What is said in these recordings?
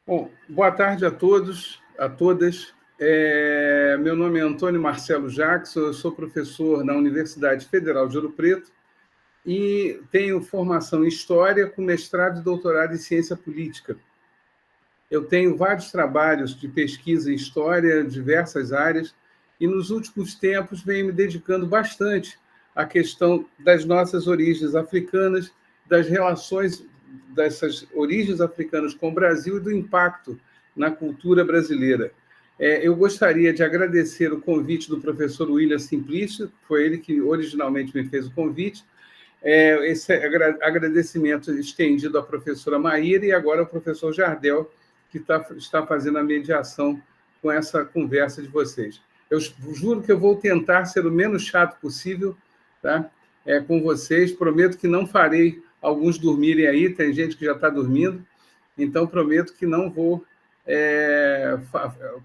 Bom, boa tarde a todos, a todas. Meu nome é Antônio Marcelo Jackson, eu sou professor na Universidade Federal de Ouro Preto e tenho formação em História com mestrado e doutorado em Ciência Política. Eu tenho vários trabalhos de pesquisa em História, diversas áreas, e nos últimos tempos venho me dedicando bastante à questão das nossas origens africanas, das relações dessas origens africanas com o Brasil e do impacto na cultura brasileira. Eu gostaria de agradecer o convite do professor William Simplício, foi ele que originalmente me fez o convite, esse agradecimento estendido à professora Maíra e agora ao professor Jardel, que está fazendo a mediação com essa conversa de vocês. Eu juro que eu vou tentar ser o menos chato possível, tá? Com vocês. Prometo que não farei alguns dormirem aí, tem gente que já está dormindo, então prometo que não vou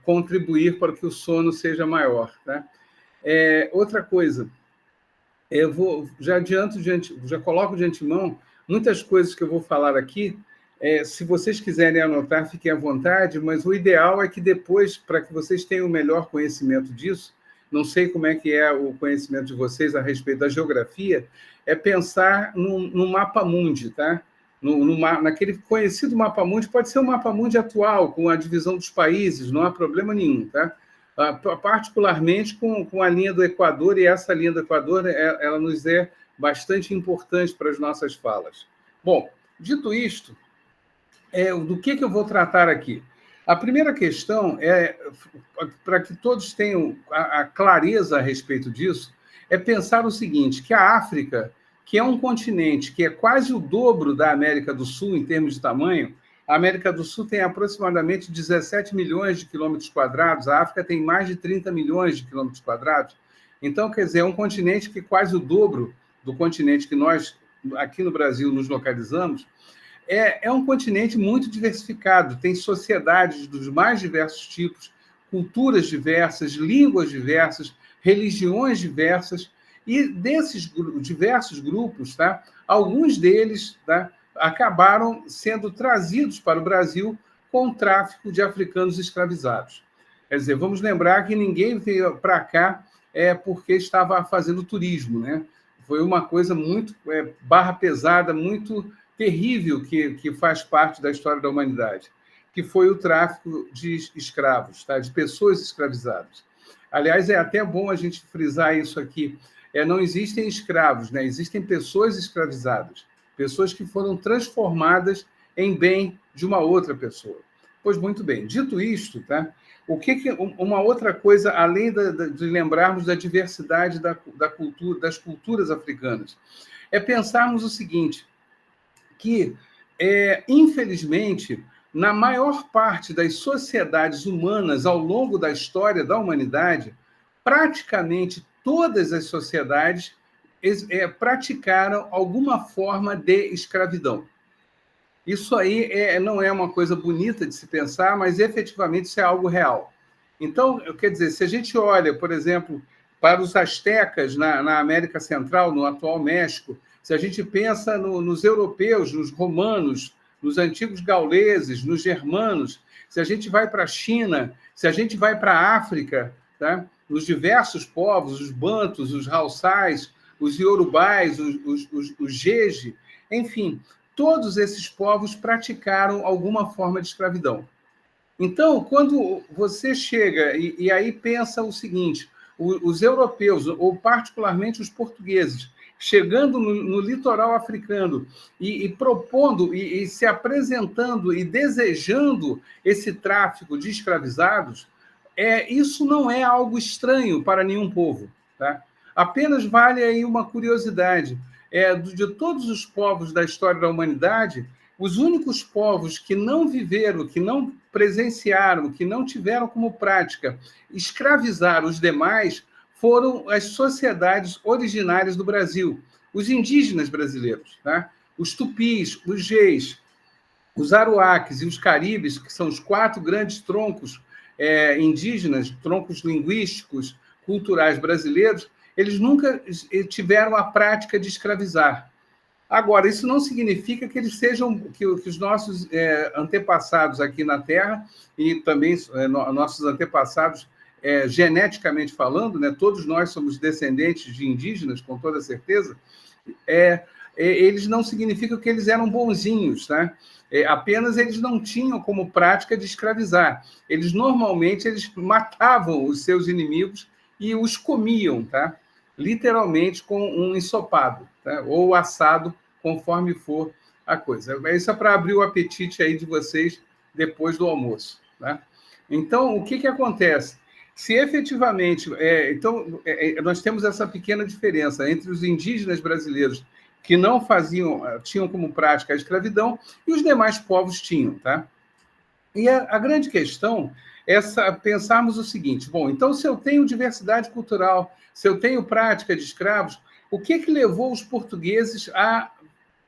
contribuir para que o sono seja maior. Tá? Outra coisa, eu vou já coloco de antemão muitas coisas que eu vou falar aqui. Se vocês quiserem anotar, fiquem à vontade, mas o ideal é que depois, para que vocês tenham o melhor conhecimento disso, não sei como é que é o conhecimento de vocês a respeito da geografia, é pensar no mapa mundi, tá? Naquele conhecido mapa mundi, pode ser um mapa mundi atual, com a divisão dos países, não há problema nenhum, tá? Particularmente com a linha do Equador, e essa linha do Equador ela nos é bastante importante para as nossas falas. Bom, dito isto, do que eu vou tratar aqui? A primeira questão para que todos tenham a clareza a respeito disso, é pensar o seguinte, que a África, que é um continente que é quase o dobro da América do Sul em termos de tamanho, a América do Sul tem aproximadamente 17 milhões de quilômetros quadrados, a África tem mais de 30 milhões de quilômetros quadrados. Então, quer dizer, é um continente que é quase o dobro do continente que nós, aqui no Brasil, nos localizamos. É um continente muito diversificado, tem sociedades dos mais diversos tipos, culturas diversas, línguas diversas, religiões diversas, e desses diversos grupos, tá, alguns deles, tá, acabaram sendo trazidos para o Brasil com o tráfico de africanos escravizados. Quer dizer, vamos lembrar que ninguém veio para cá porque estava fazendo turismo, né? Foi uma coisa muito barra pesada, muito terrível que faz parte da história da humanidade, que foi o tráfico de escravos, tá? De pessoas escravizadas. Aliás, é até bom a gente frisar isso aqui. Não existem escravos, né? Existem pessoas escravizadas, pessoas que foram transformadas em bem de uma outra pessoa. Pois muito bem, dito isto, tá? Uma outra coisa, além de lembrarmos da diversidade da cultura, das culturas africanas, é pensarmos o seguinte, que, infelizmente, na maior parte das sociedades humanas ao longo da história da humanidade, praticamente todas as sociedades praticaram alguma forma de escravidão. Isso aí não é uma coisa bonita de se pensar, mas efetivamente isso é algo real. Então, quer dizer, se a gente olha, por exemplo, para os astecas na América Central, no atual México, se a gente pensa nos europeus, nos romanos, nos antigos gauleses, nos germanos, se a gente vai para a China, se a gente vai para a África, tá? Nos diversos povos, os bantus, os haussais, os iorubais, os jeje, enfim, todos esses povos praticaram alguma forma de escravidão. Então, quando você chega e aí pensa o seguinte, os europeus, ou particularmente os portugueses, chegando no litoral africano e propondo, e se apresentando e desejando esse tráfico de escravizados, isso não é algo estranho para nenhum povo. Tá? Apenas vale aí uma curiosidade. De todos os povos da história da humanidade, os únicos povos que não viveram, que não presenciaram, que não tiveram como prática escravizar os demais foram as sociedades originárias do Brasil, os indígenas brasileiros, tá? Os tupis, os geis, os aruaques e os caribes, que são os 4 grandes troncos indígenas, troncos linguísticos, culturais brasileiros, eles nunca tiveram a prática de escravizar. Agora, isso não significa que eles sejam, que os nossos antepassados aqui na Terra, e também nossos antepassados, geneticamente falando, né, todos nós somos descendentes de indígenas, com toda certeza, eles não significam que eles eram bonzinhos, tá? Apenas eles não tinham como prática de escravizar. Normalmente, eles matavam os seus inimigos e os comiam, tá? Literalmente com um ensopado, tá? Ou assado, conforme for a coisa. Isso é para abrir o apetite aí de vocês depois do almoço, tá? Então, o que acontece? Se efetivamente... nós temos essa pequena diferença entre os indígenas brasileiros que não tinham como prática a escravidão, e os demais povos tinham, tá? E a grande questão é pensarmos o seguinte: bom, então, se eu tenho diversidade cultural, se eu tenho prática de escravos, o que levou os portugueses a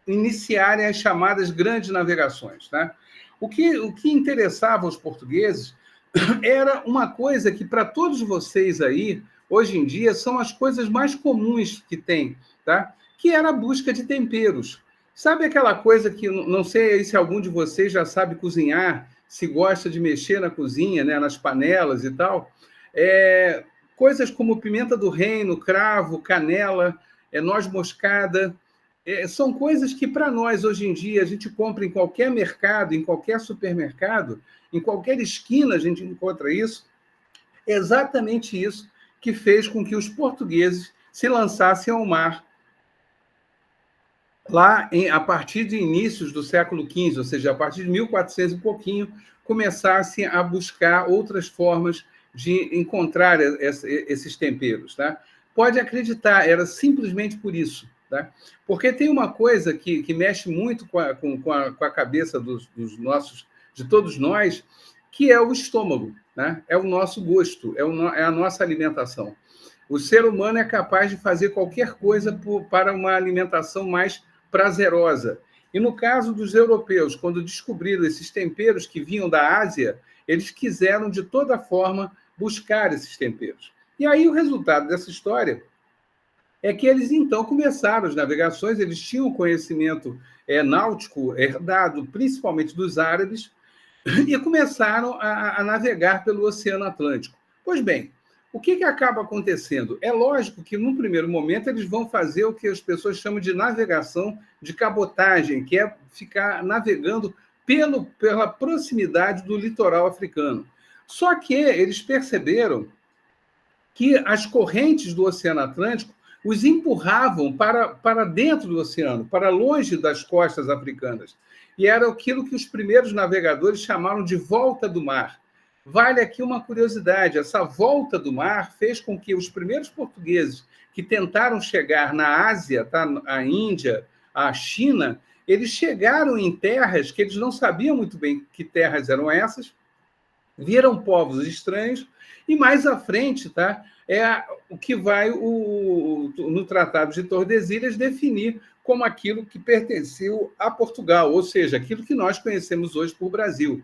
iniciarem as chamadas grandes navegações, tá? O que interessava os portugueses era uma coisa que, para todos vocês aí, hoje em dia, são as coisas mais comuns que tem, tá? Que era a busca de temperos. Sabe aquela coisa que, não sei se algum de vocês já sabe cozinhar, se gosta de mexer na cozinha, né, nas panelas e tal, coisas como pimenta do reino, cravo, canela, noz moscada, são coisas que, para nós, hoje em dia, a gente compra em qualquer mercado, em qualquer supermercado, em qualquer esquina a gente encontra isso. É exatamente isso que fez com que os portugueses se lançassem ao mar lá a partir de inícios do século XV, ou seja, a partir de 1400 e pouquinho, começassem a buscar outras formas de encontrar esses temperos, tá? Pode acreditar, era simplesmente por isso, tá? Porque tem uma coisa que mexe muito com a cabeça de todos nós, que é o estômago, né? É o nosso gosto, é a nossa alimentação. O ser humano é capaz de fazer qualquer coisa para uma alimentação mais prazerosa. E no caso dos europeus, quando descobriram esses temperos que vinham da Ásia, eles quiseram, de toda forma, buscar esses temperos. E aí o resultado dessa história é que eles, então, começaram as navegações, eles tinham conhecimento náutico herdado principalmente dos árabes, e começaram a navegar pelo Oceano Atlântico. Pois bem, o que acaba acontecendo? É lógico que, num primeiro momento, eles vão fazer o que as pessoas chamam de navegação de cabotagem, que é ficar navegando pela proximidade do litoral africano. Só que eles perceberam que as correntes do Oceano Atlântico os empurravam para dentro do oceano, para longe das costas africanas. E era aquilo que os primeiros navegadores chamaram de volta do mar. Vale aqui uma curiosidade: essa volta do mar fez com que os primeiros portugueses que tentaram chegar na Ásia, tá? A Índia, a China, eles chegaram em terras que eles não sabiam muito bem que terras eram essas, viram povos estranhos, e mais à frente, tá? O que vai no Tratado de Tordesilhas definir como aquilo que pertenceu a Portugal, ou seja, aquilo que nós conhecemos hoje por Brasil.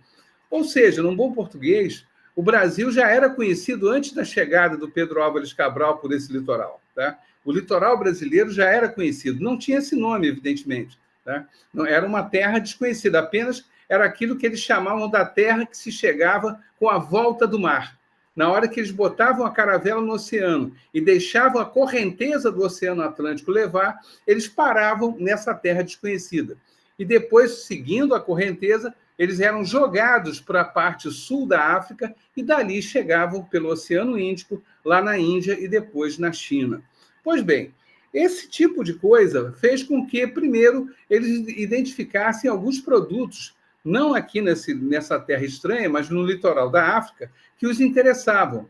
Ou seja, num bom português, o Brasil já era conhecido antes da chegada do Pedro Álvares Cabral por esse litoral, tá? O litoral brasileiro já era conhecido, não tinha esse nome, evidentemente, tá? Não, era uma terra desconhecida, apenas era aquilo que eles chamavam da terra que se chegava com a volta do mar. Na hora que eles botavam a caravela no oceano e deixavam a correnteza do Oceano Atlântico levar, eles paravam nessa terra desconhecida. E depois, seguindo a correnteza, eles eram jogados para a parte sul da África e dali chegavam pelo Oceano Índico, lá na Índia e depois na China. Pois bem, esse tipo de coisa fez com que, primeiro, eles identificassem alguns produtos, não aqui nessa terra estranha, mas no litoral da África, que os interessavam.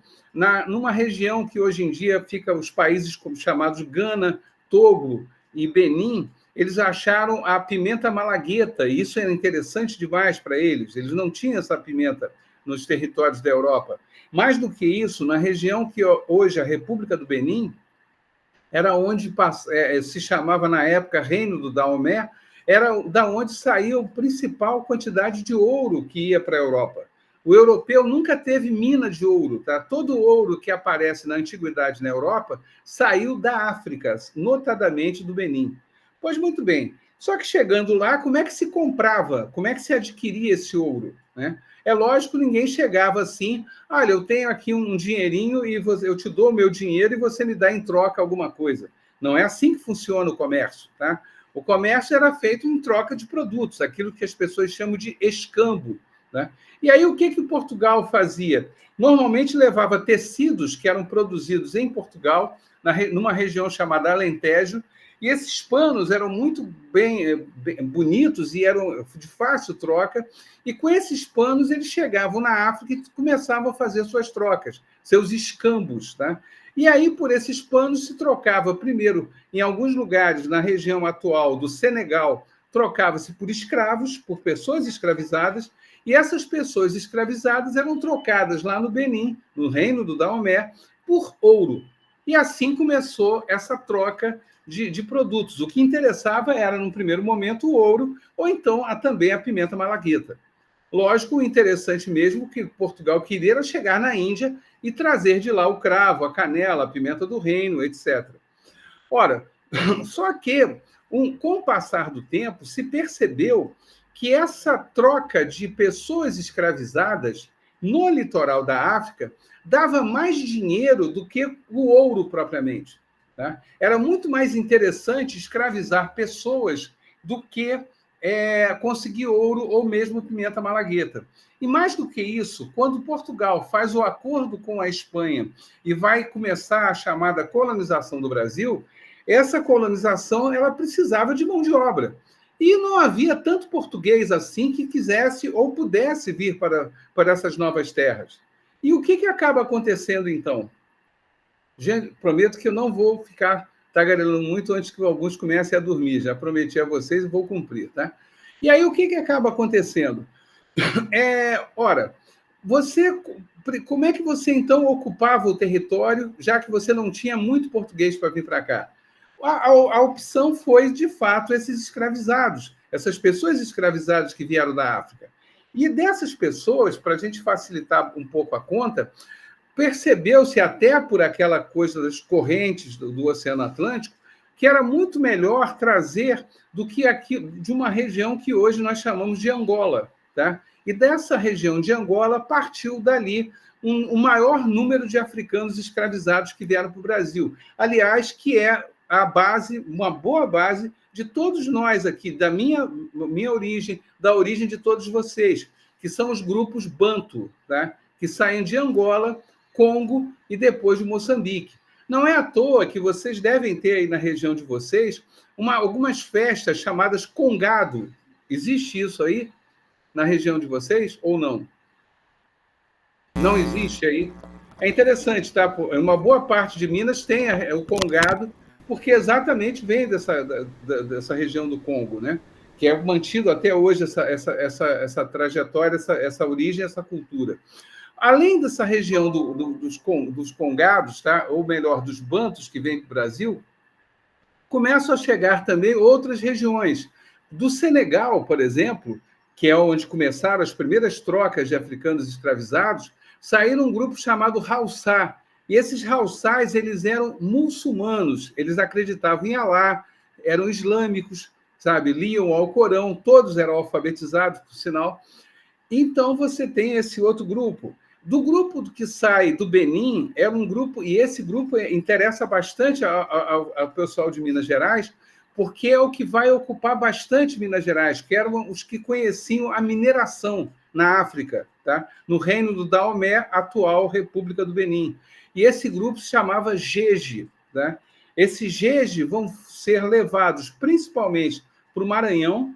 Numa região que hoje em dia fica os países chamados Gana, Togo e Benin, eles acharam a pimenta malagueta, e isso era interessante demais para eles. Eles não tinham essa pimenta nos territórios da Europa. Mais do que isso, na região que hoje é a República do Benin, era onde se chamava na época Reino do Daomé, era da onde saía a principal quantidade de ouro que ia para a Europa. O europeu nunca teve mina de ouro, tá? Todo o ouro que aparece na antiguidade na Europa saiu da África, notadamente do Benin. Pois muito bem. Só que chegando lá, como é que se comprava? Como é que se adquiria esse ouro? Né? É lógico, ninguém chegava assim, olha, eu tenho aqui um dinheirinho e eu te dou o meu dinheiro e você me dá em troca alguma coisa. Não é assim que funciona o comércio. Tá? O comércio era feito em troca de produtos, aquilo que as pessoas chamam de escambo. Né? E aí o que Portugal fazia? Normalmente levava tecidos que eram produzidos em Portugal, numa região chamada Alentejo, e esses panos eram muito bem bonitos e eram de fácil troca. E com esses panos eles chegavam na África e começavam a fazer suas trocas, seus escambos. Tá? E aí, por esses panos, se trocava primeiro, em alguns lugares, na região atual do Senegal, trocava-se por escravos, por pessoas escravizadas, e essas pessoas escravizadas eram trocadas lá no Benin, no reino do Daomé, por ouro. E assim começou essa troca de produtos. O que interessava era, num primeiro momento, o ouro, ou então também a pimenta malagueta. Lógico, o interessante mesmo que Portugal queria era chegar na Índia e trazer de lá o cravo, a canela, a pimenta do reino, etc. Ora, só que, com o passar do tempo, se percebeu que essa troca de pessoas escravizadas no litoral da África dava mais dinheiro do que o ouro propriamente. Tá? Era muito mais interessante escravizar pessoas do que conseguir ouro ou mesmo pimenta malagueta. E mais do que isso, quando Portugal faz o acordo com a Espanha e vai começar a chamada colonização do Brasil, essa colonização ela precisava de mão de obra. E não havia tanto português assim que quisesse ou pudesse vir para essas novas terras. E o que acaba acontecendo, então? Gente, prometo que eu não vou ficar tagarelando muito antes que alguns comecem a dormir. Já prometi a vocês e vou cumprir. Tá? E aí, o que acaba acontecendo? Ora, como é que você, então, ocupava o território, já que você não tinha muito português para vir para cá? A opção foi, de fato, esses escravizados, essas pessoas escravizadas que vieram da África. E dessas pessoas, para a gente facilitar um pouco a conta, percebeu-se até por aquela coisa das correntes do Oceano Atlântico que era muito melhor trazer do que aqui de uma região que hoje nós chamamos de Angola. Tá? E dessa região de Angola partiu dali um maior número de africanos escravizados que vieram para o Brasil. Aliás, que é a base, uma boa base de todos nós aqui, da minha origem, da origem de todos vocês, que são os grupos Bantu, tá? Que saem de Angola, Congo e depois de Moçambique. Não é à toa que vocês devem ter aí na região de vocês algumas festas chamadas Congado. Existe isso aí na região de vocês ou não? Não existe aí? É interessante, tá? Uma boa parte de Minas tem o Congado, porque exatamente vem dessa região do Congo, né? Que é mantido até hoje essa trajetória, essa origem, essa cultura. Além dessa região dos congados, tá? Ou melhor, dos bantos que vêm para o Brasil, começam a chegar também outras regiões. Do Senegal, por exemplo, que é onde começaram as primeiras trocas de africanos escravizados, saíram um grupo chamado Haussá. E esses Haussás, eles eram muçulmanos, eles acreditavam em Alá, eram islâmicos, sabe? Liam o Alcorão, todos eram alfabetizados, por sinal. Então, você tem esse outro grupo. Do grupo que sai do Benin, é um grupo, e esse grupo interessa bastante ao pessoal de Minas Gerais, porque é o que vai ocupar bastante Minas Gerais, que eram os que conheciam a mineração na África, tá? No reino do Daomé, atual República do Benin. E esse grupo se chamava Jeje. Tá? Esses Jeje vão ser levados principalmente para o Maranhão,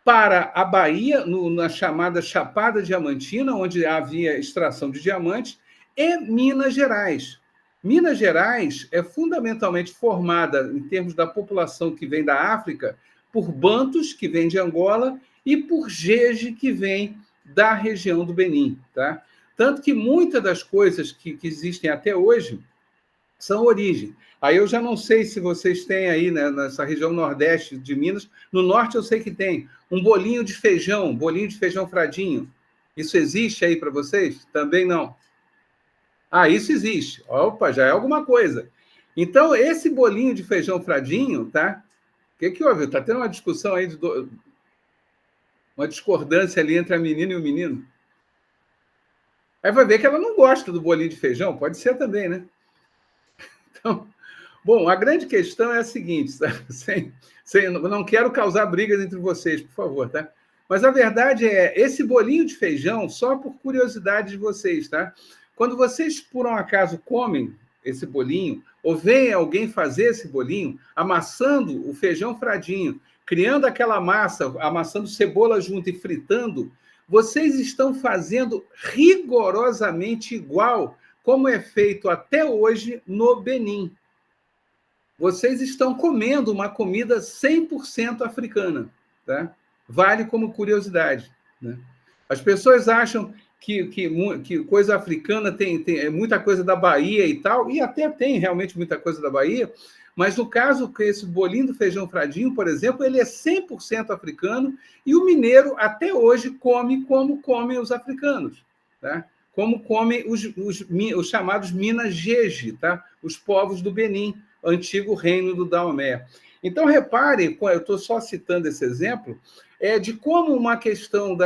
para a Bahia, na chamada Chapada Diamantina, onde havia extração de diamantes, e Minas Gerais. Minas Gerais é fundamentalmente formada, em termos da população que vem da África, por bantus, que vem de Angola, e por jeje, que vem da região do Benin. Tá? Tanto que muitas das coisas que existem até hoje são origem. Aí eu já não sei se vocês têm aí, né, nessa região nordeste de Minas. No norte eu sei que tem um bolinho de feijão fradinho. Isso existe aí para vocês? Também não. Ah, isso existe. Opa, já é alguma coisa. Então, esse bolinho de feijão fradinho, tá? que houve? Está tendo uma discussão aí, uma discordância ali entre a menina e o menino. Aí vai ver que ela não gosta do bolinho de feijão, pode ser também, né? Então, bom, a grande questão é a seguinte, tá? Não quero causar brigas entre vocês, por favor, tá? Mas a verdade é, esse bolinho de feijão, só por curiosidade de vocês, tá? Quando vocês, por um acaso, comem esse bolinho, ou veem alguém fazer esse bolinho, amassando o feijão fradinho, criando aquela massa, amassando cebola junto e fritando, vocês estão fazendo rigorosamente igual como é feito até hoje no Benin. Vocês estão comendo uma comida 100% africana, tá? Vale como curiosidade, né? As pessoas acham que coisa africana tem muita coisa da Bahia e tal, e até tem realmente muita coisa da Bahia, mas no caso, que esse bolinho do feijão fradinho, por exemplo, ele é 100% africano, e o mineiro até hoje come como comem os africanos, tá? Como comem os chamados Minas Jeje, tá? Os povos do Benin, antigo reino do Daomé. Então, reparem, eu estou só citando esse exemplo, de como uma questão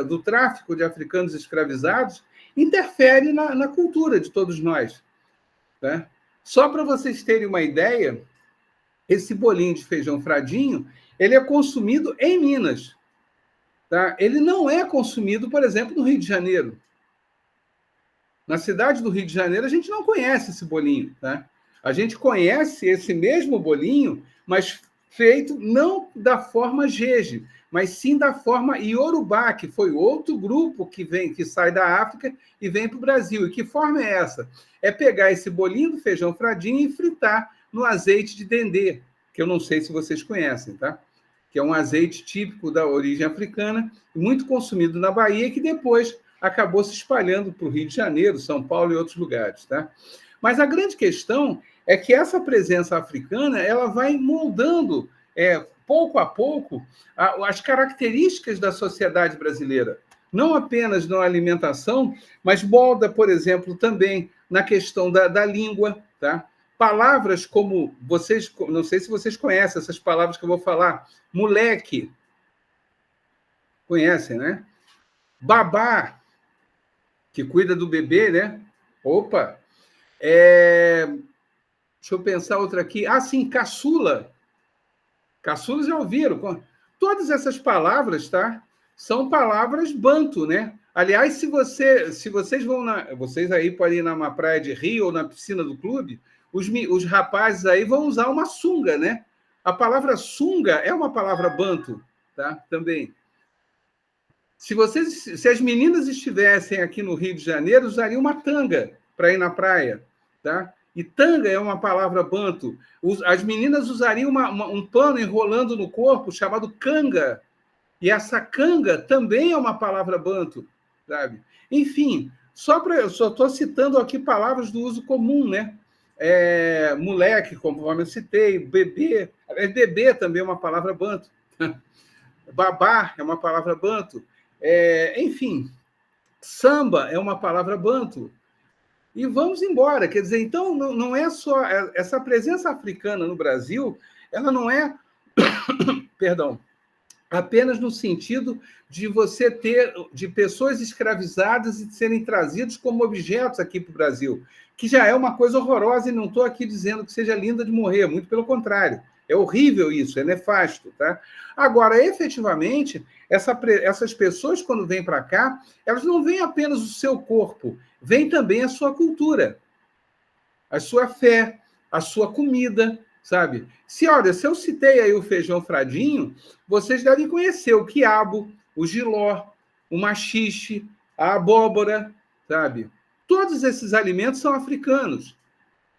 do tráfico de africanos escravizados interfere na cultura de todos nós. Tá? Só para vocês terem uma ideia, esse bolinho de feijão fradinho, ele é consumido em Minas. Tá? Ele não é consumido, por exemplo, no Rio de Janeiro. Na cidade do Rio de Janeiro, a gente não conhece esse bolinho. Tá? A gente conhece esse mesmo bolinho, mas feito não da forma jeje, mas sim da forma iorubá, que foi outro grupo que sai da África e vem para o Brasil. E que forma é essa? É pegar esse bolinho do feijão fradinho e fritar no azeite de dendê, que eu não sei se vocês conhecem, tá? Que é um azeite típico da origem africana, muito consumido na Bahia, que depois acabou se espalhando para o Rio de Janeiro, São Paulo e outros lugares, tá? Mas a grande questão é que essa presença africana ela vai moldando, pouco a pouco, as características da sociedade brasileira. Não apenas na alimentação, mas molda, por exemplo, também na questão da língua. Tá? Palavras como vocês, não sei se vocês conhecem essas palavras que eu vou falar. Moleque. Conhecem, né? Babá, que cuida do bebê, né? Opa! Deixa eu pensar outra aqui. Ah, sim, caçula. Caçula já ouviram? Todas essas palavras, tá? São palavras banto, né? Aliás, se vocês vão vocês aí podem ir numa praia de Rio ou na piscina do clube, os rapazes aí vão usar uma sunga, né? A palavra sunga é uma palavra banto, tá? Também. Se as meninas estivessem aqui no Rio de Janeiro, usariam uma tanga para ir na praia, tá? E tanga é uma palavra banto. As meninas usariam um pano enrolando no corpo chamado canga. E essa canga também é uma palavra banto, sabe? Enfim, eu só estou citando aqui palavras do uso comum, né? Moleque, conforme eu citei, bebê. Bebê também é uma palavra banto. Babá é uma palavra banto. Enfim, samba é uma palavra banto. E vamos embora. Quer dizer, então, não é só... Essa presença africana no Brasil, ela não é... Perdão. Apenas no sentido de você ter... de pessoas escravizadas e serem trazidos como objetos aqui para o Brasil, que já é uma coisa horrorosa, e não estou aqui dizendo que seja linda de morrer, muito pelo contrário. É horrível isso, é nefasto. Tá? Agora, efetivamente, essas pessoas, quando vêm para cá, elas não vêm apenas o seu corpo, vem também a sua cultura, a sua fé, a sua comida, sabe? Se eu citei aí o feijão fradinho, vocês devem conhecer o quiabo, o jiló, o maxixe, a abóbora, sabe? Todos esses alimentos são africanos.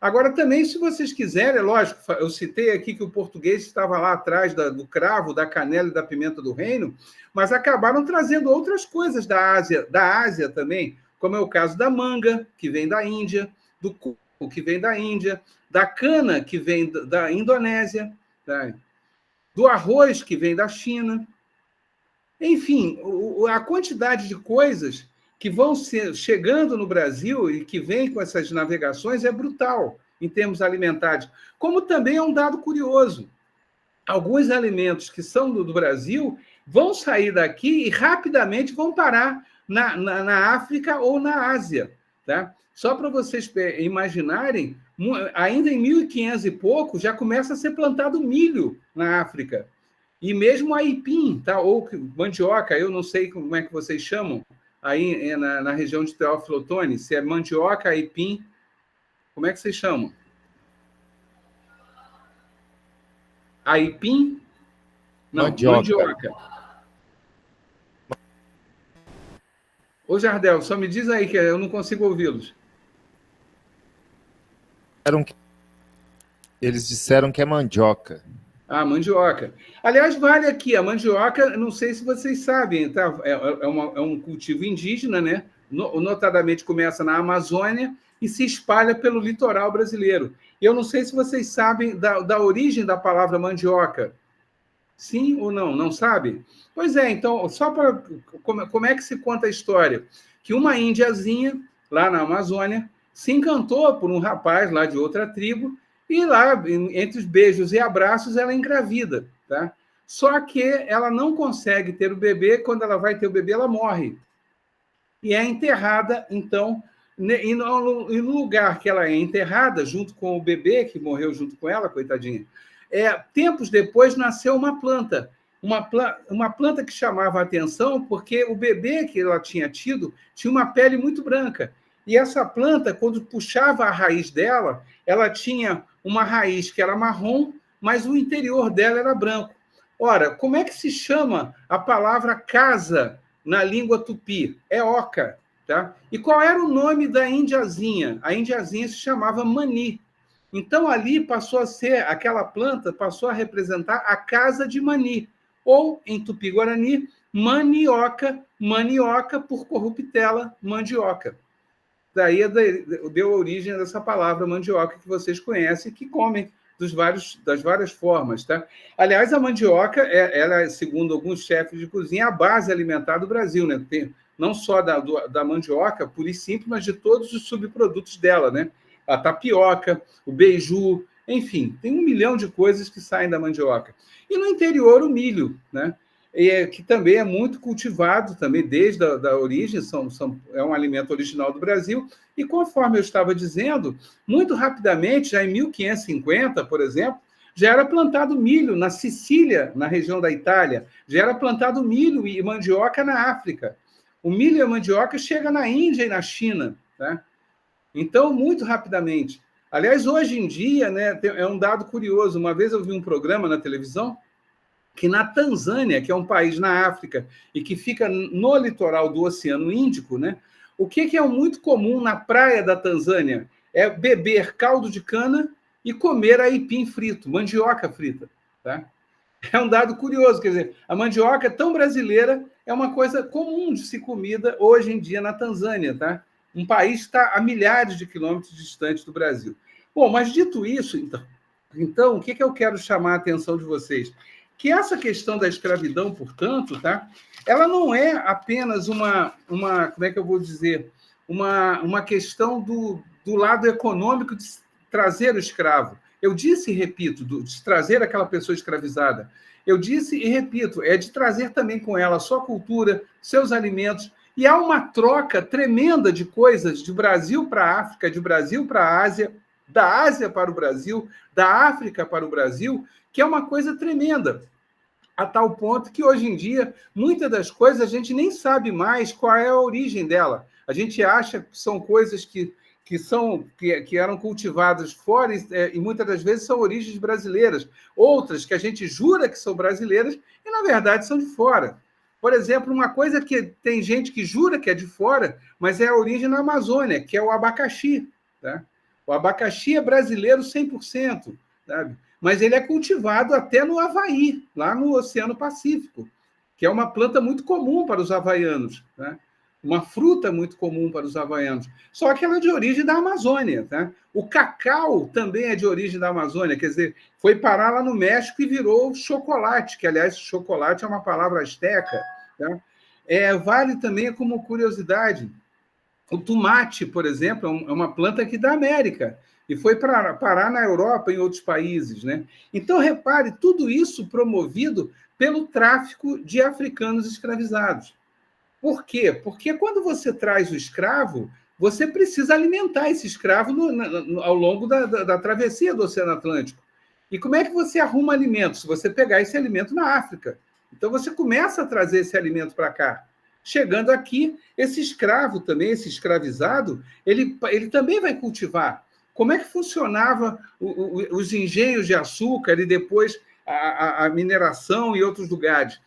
Agora, também, se vocês quiserem, é lógico, eu citei aqui que o português estava lá atrás do cravo, da canela e da pimenta do reino, mas acabaram trazendo outras coisas da Ásia também, como é o caso da manga, que vem da Índia, do coco, que vem da Índia, da cana, que vem da Indonésia, tá? Do arroz, que vem da China. Enfim, a quantidade de coisas que vão chegando no Brasil e que vêm com essas navegações é brutal em termos alimentares. Como também é um dado curioso. alguns alimentos que são do Brasil vão sair daqui e rapidamente vão parar na África ou na Ásia. Tá? Só para vocês imaginarem, ainda em 1500 e pouco já começa a ser plantado milho na África. E mesmo aipim, tá? Ou mandioca, eu não sei como é que vocês chamam, aí na região de Teófilo Otoni, se é mandioca, aipim, como é que vocês chamam? Aipim? Não, mandioca. Ô, Jardel, só me diz aí que eu não consigo ouvi-los. Eles disseram que é mandioca. Ah, mandioca. Aliás, vale aqui, a mandioca, não sei se vocês sabem, tá? É um cultivo indígena, né? Notadamente começa na Amazônia e se espalha pelo litoral brasileiro. Eu não sei se vocês sabem da origem da palavra mandioca. Sim ou não? Não sabe? Pois é, então, só para... Como é que se conta a história? Que uma índiazinha, lá na Amazônia, se encantou por um rapaz lá de outra tribo e lá, entre os beijos e abraços, ela engravida, tá? Só que ela não consegue ter o bebê, quando ela vai ter o bebê, ela morre. E é enterrada, então, e no lugar que ela é enterrada, junto com o bebê, que morreu junto com ela, coitadinha, tempos depois nasceu uma planta que chamava a atenção porque o bebê que ela tinha tido tinha uma pele muito branca. E essa planta, quando puxava a raiz dela, ela tinha uma raiz que era marrom, mas o interior dela era branco. Ora, como é que se chama a palavra casa na língua tupi? É oca. Tá? E qual era o nome da indiazinha? A indiazinha se chamava mani. Então, ali passou a ser, aquela planta passou a representar a casa de Mani, ou, em Tupi-Guarani, manioca, manioca por corruptela, mandioca. Daí deu origem dessa palavra mandioca que vocês conhecem, que comem das várias formas. Tá? Aliás, a mandioca, ela, segundo alguns chefes de cozinha, é a base alimentar do Brasil. Né? Tem, não só da mandioca, pura e simples, mas de todos os subprodutos dela, né? A tapioca, o beiju, enfim, tem 1 milhão de coisas que saem da mandioca. E no interior, o milho, né? Que também é muito cultivado, também desde a origem, é um alimento original do Brasil, e conforme eu estava dizendo, muito rapidamente, já em 1550, por exemplo, já era plantado milho na Sicília, na região da Itália, já era plantado milho e mandioca na África. O milho e a mandioca chegam na Índia e na China, né? Então, muito rapidamente. Aliás, hoje em dia, né, é um dado curioso. Uma vez eu vi um programa na televisão que na Tanzânia, que é um país na África e que fica no litoral do Oceano Índico, né, o que é muito comum na praia da Tanzânia? É beber caldo de cana e comer aipim frito, mandioca frita. Tá? É um dado curioso, quer dizer, a mandioca tão brasileira é uma coisa comum de se comida hoje em dia na Tanzânia, tá? Um país que está a milhares de quilômetros distante do Brasil. Bom, mas dito isso, então o que eu quero chamar a atenção de vocês? Que essa questão da escravidão, portanto, tá? Ela não é apenas uma como é que eu vou dizer, uma questão do lado econômico de trazer o escravo. Eu disse e repito, de trazer aquela pessoa escravizada. Eu disse e repito, é de trazer também com ela a sua cultura, seus alimentos. E há uma troca tremenda de coisas de Brasil para a África, de Brasil para a Ásia, da Ásia para o Brasil, da África para o Brasil, que é uma coisa tremenda. A tal ponto que, hoje em dia, muitas das coisas a gente nem sabe mais qual é a origem dela. A gente acha que são coisas que eram cultivadas fora e muitas das vezes são origens brasileiras. Outras que a gente jura que são brasileiras e, na verdade, são de fora. Por exemplo, uma coisa que tem gente que jura que é de fora, mas é a origem na Amazônia, que é o abacaxi. Tá? O abacaxi é brasileiro 100%, sabe? Mas ele é cultivado até no Havaí, lá no Oceano Pacífico, que é uma planta muito comum para os havaianos, né? Uma fruta muito comum para os havaianos. Só que ela é de origem da Amazônia. Tá? O cacau também é de origem da Amazônia, quer dizer, foi parar lá no México e virou chocolate, que, aliás, chocolate é uma palavra asteca. Tá? Vale também como curiosidade, o tomate, por exemplo, é uma planta aqui da América, e foi parar na Europa, em outros países, né? Então, repare, tudo isso promovido pelo tráfico de africanos escravizados. Por quê? Porque quando você traz o escravo, você precisa alimentar esse escravo ao longo da travessia do Oceano Atlântico. E como é que você arruma alimento? Se você pegar esse alimento na África. Então, você começa a trazer esse alimento para cá. Chegando aqui, esse escravo também, esse escravizado, ele também vai cultivar. Como é que funcionava os engenhos de açúcar e depois a mineração em outros lugares?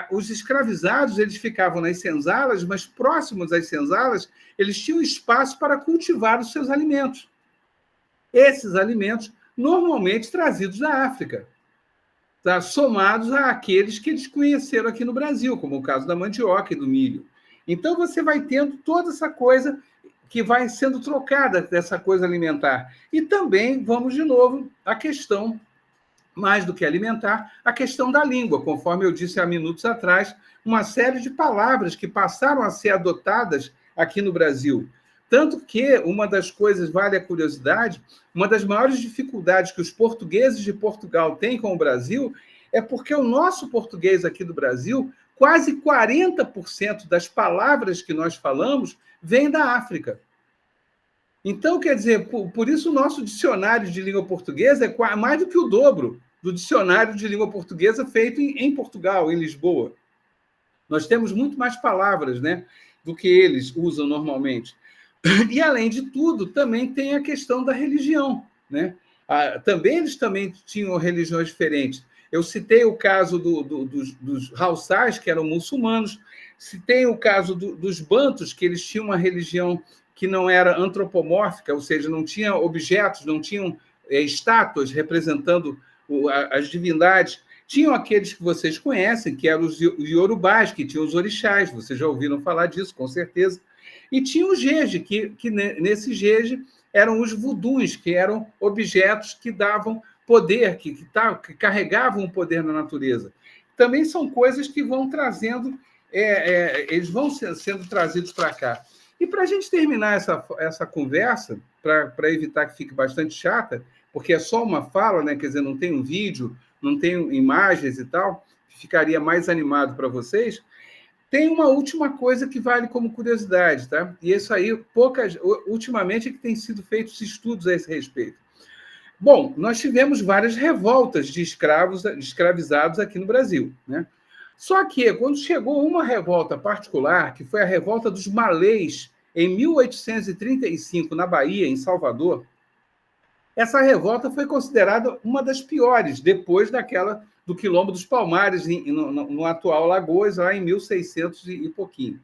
Os escravizados, eles ficavam nas senzalas, mas próximos às senzalas, eles tinham espaço para cultivar os seus alimentos. Esses alimentos, normalmente trazidos da África, tá? Somados àqueles que eles conheceram aqui no Brasil, como o caso da mandioca e do milho. Então, você vai tendo toda essa coisa que vai sendo trocada dessa coisa alimentar. E também, vamos de novo, à questão, mais do que alimentar, a questão da língua. Conforme eu disse há minutos atrás, uma série de palavras que passaram a ser adotadas aqui no Brasil. Tanto que, uma das coisas, vale a curiosidade, uma das maiores dificuldades que os portugueses de Portugal têm com o Brasil é porque o nosso português aqui do Brasil, quase 40% das palavras que nós falamos vem da África. Então, quer dizer, por isso o nosso dicionário de língua portuguesa é mais do que o dobro do dicionário de língua portuguesa feito em Portugal, em Lisboa. Nós temos muito mais palavras, né, do que eles usam normalmente. E, além de tudo, também tem a questão da religião, né? Eles também tinham religiões diferentes. Eu citei o caso dos Haussás, que eram muçulmanos, citei o caso dos Bantus, que eles tinham uma religião que não era antropomórfica, ou seja, não tinha objetos, não tinham estátuas representando as divindades. Tinham aqueles que vocês conhecem, que eram os iorubás, que tinham os orixás, vocês já ouviram falar disso, com certeza. E tinha o jeje, que nesse jeje eram os vuduns, que eram objetos que davam poder, que carregavam o poder na natureza. Também são coisas que vão trazendo, eles vão sendo trazidos para cá. E para a gente terminar essa conversa, para evitar que fique bastante chata, porque é só uma fala, né? Quer dizer, não tem um vídeo, não tem imagens e tal, ficaria mais animado para vocês. Tem uma última coisa que vale como curiosidade, tá? E isso aí, ultimamente, é que tem sido feitos estudos a esse respeito. Bom, nós tivemos várias revoltas de escravizados aqui no Brasil, né? Só que, quando chegou uma revolta particular, que foi a revolta dos malês, em 1835, na Bahia, em Salvador, essa revolta foi considerada uma das piores, depois daquela do Quilombo dos Palmares, no atual Lagoas, lá em 1600 e pouquinho.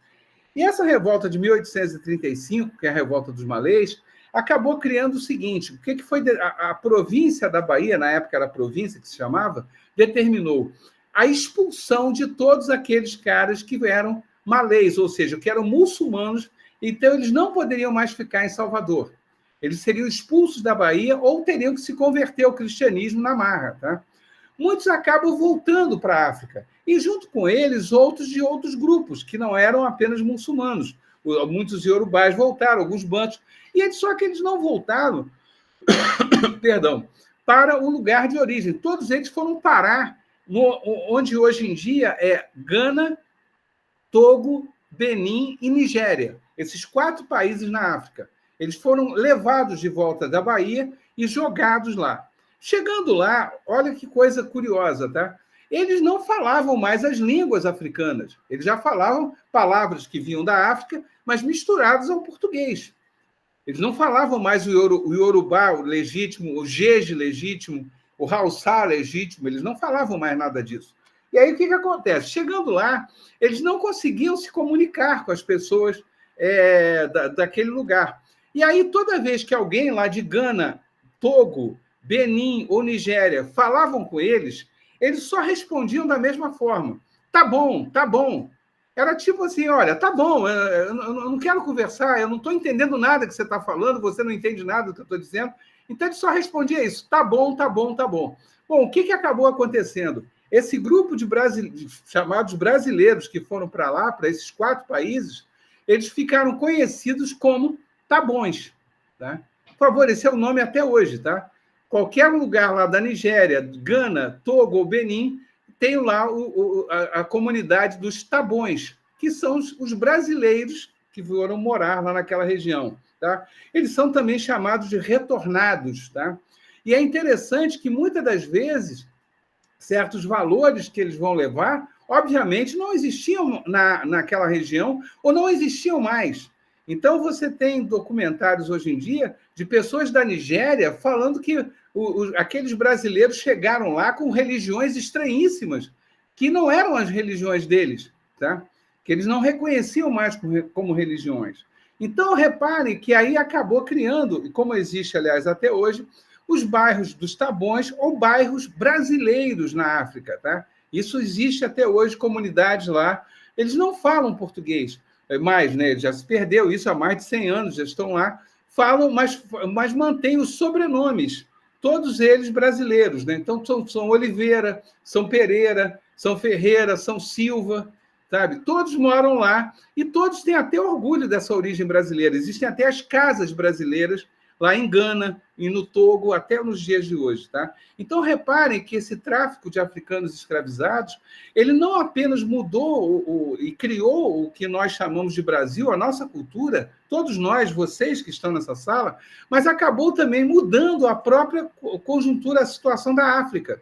E essa revolta de 1835, que é a revolta dos malês, acabou criando o seguinte: o que foi a província da Bahia, na época era a província que se chamava, determinou a expulsão de todos aqueles caras que eram malês, ou seja, que eram muçulmanos, então eles não poderiam mais ficar em Salvador. Eles seriam expulsos da Bahia ou teriam que se converter ao cristianismo na marra, tá? Muitos acabam voltando para a África, e junto com eles outros de outros grupos, que não eram apenas muçulmanos. Muitos iorubás voltaram, alguns bantos, só que eles não voltaram perdão, para o lugar de origem. Todos eles foram parar onde hoje em dia é Gana, Togo, Benin e Nigéria. Esses 4 países na África. Eles foram levados de volta da Bahia e jogados lá. Chegando lá, olha que coisa curiosa, tá? Eles não falavam mais as línguas africanas. Eles já falavam palavras que vinham da África, mas misturadas ao português. Eles não falavam mais o iorubá legítimo, o jeje legítimo, o haussá legítimo. Eles não falavam mais nada disso. E aí, o que acontece? Chegando lá, eles não conseguiam se comunicar com as pessoas daquele lugar. E aí, toda vez que alguém lá de Gana, Togo, Benin ou Nigéria falavam com eles só respondiam da mesma forma. Tá bom, tá bom. Era tipo assim, olha, tá bom, eu não quero conversar, eu não estou entendendo nada que você está falando, você não entende nada do que eu estou dizendo. Então, ele só respondia isso, tá bom, tá bom, tá bom. Bom, o que acabou acontecendo? Esse grupo de chamados brasileiros que foram para lá, para esses 4 países, eles ficaram conhecidos como tabões, tá? Por favor, esse é o nome até hoje, tá? Qualquer lugar lá da Nigéria, Gana, Togo ou Benin, tem lá a comunidade dos Tabões, que são os brasileiros que foram morar lá naquela região. Tá? Eles são também chamados de retornados. Tá? E é interessante que, muitas das vezes, certos valores que eles vão levar, obviamente, não existiam naquela região ou não existiam mais. Então, você tem documentários hoje em dia de pessoas da Nigéria falando que aqueles brasileiros chegaram lá com religiões estranhíssimas, que não eram as religiões deles, tá? Que eles não reconheciam mais como religiões. Então, reparem que aí acabou criando, e como existe, aliás, até hoje, os bairros dos Tabões ou bairros brasileiros na África. Tá? Isso existe até hoje, comunidades lá. Eles não falam português mais, né? Já se perdeu isso há mais de 100 anos, já estão lá. Falam, mas mantêm os sobrenomes, todos eles brasileiros. Né? Então, são Oliveira, são Pereira, são Ferreira, são Silva, sabe? Todos moram lá e todos têm até orgulho dessa origem brasileira. Existem até as casas brasileiras lá em Gana e no Togo, até nos dias de hoje. Tá? Então, reparem que esse tráfico de africanos escravizados, ele não apenas mudou e criou o que nós chamamos de Brasil, a nossa cultura, todos nós, vocês que estão nessa sala, mas acabou também mudando a própria conjuntura, a situação da África,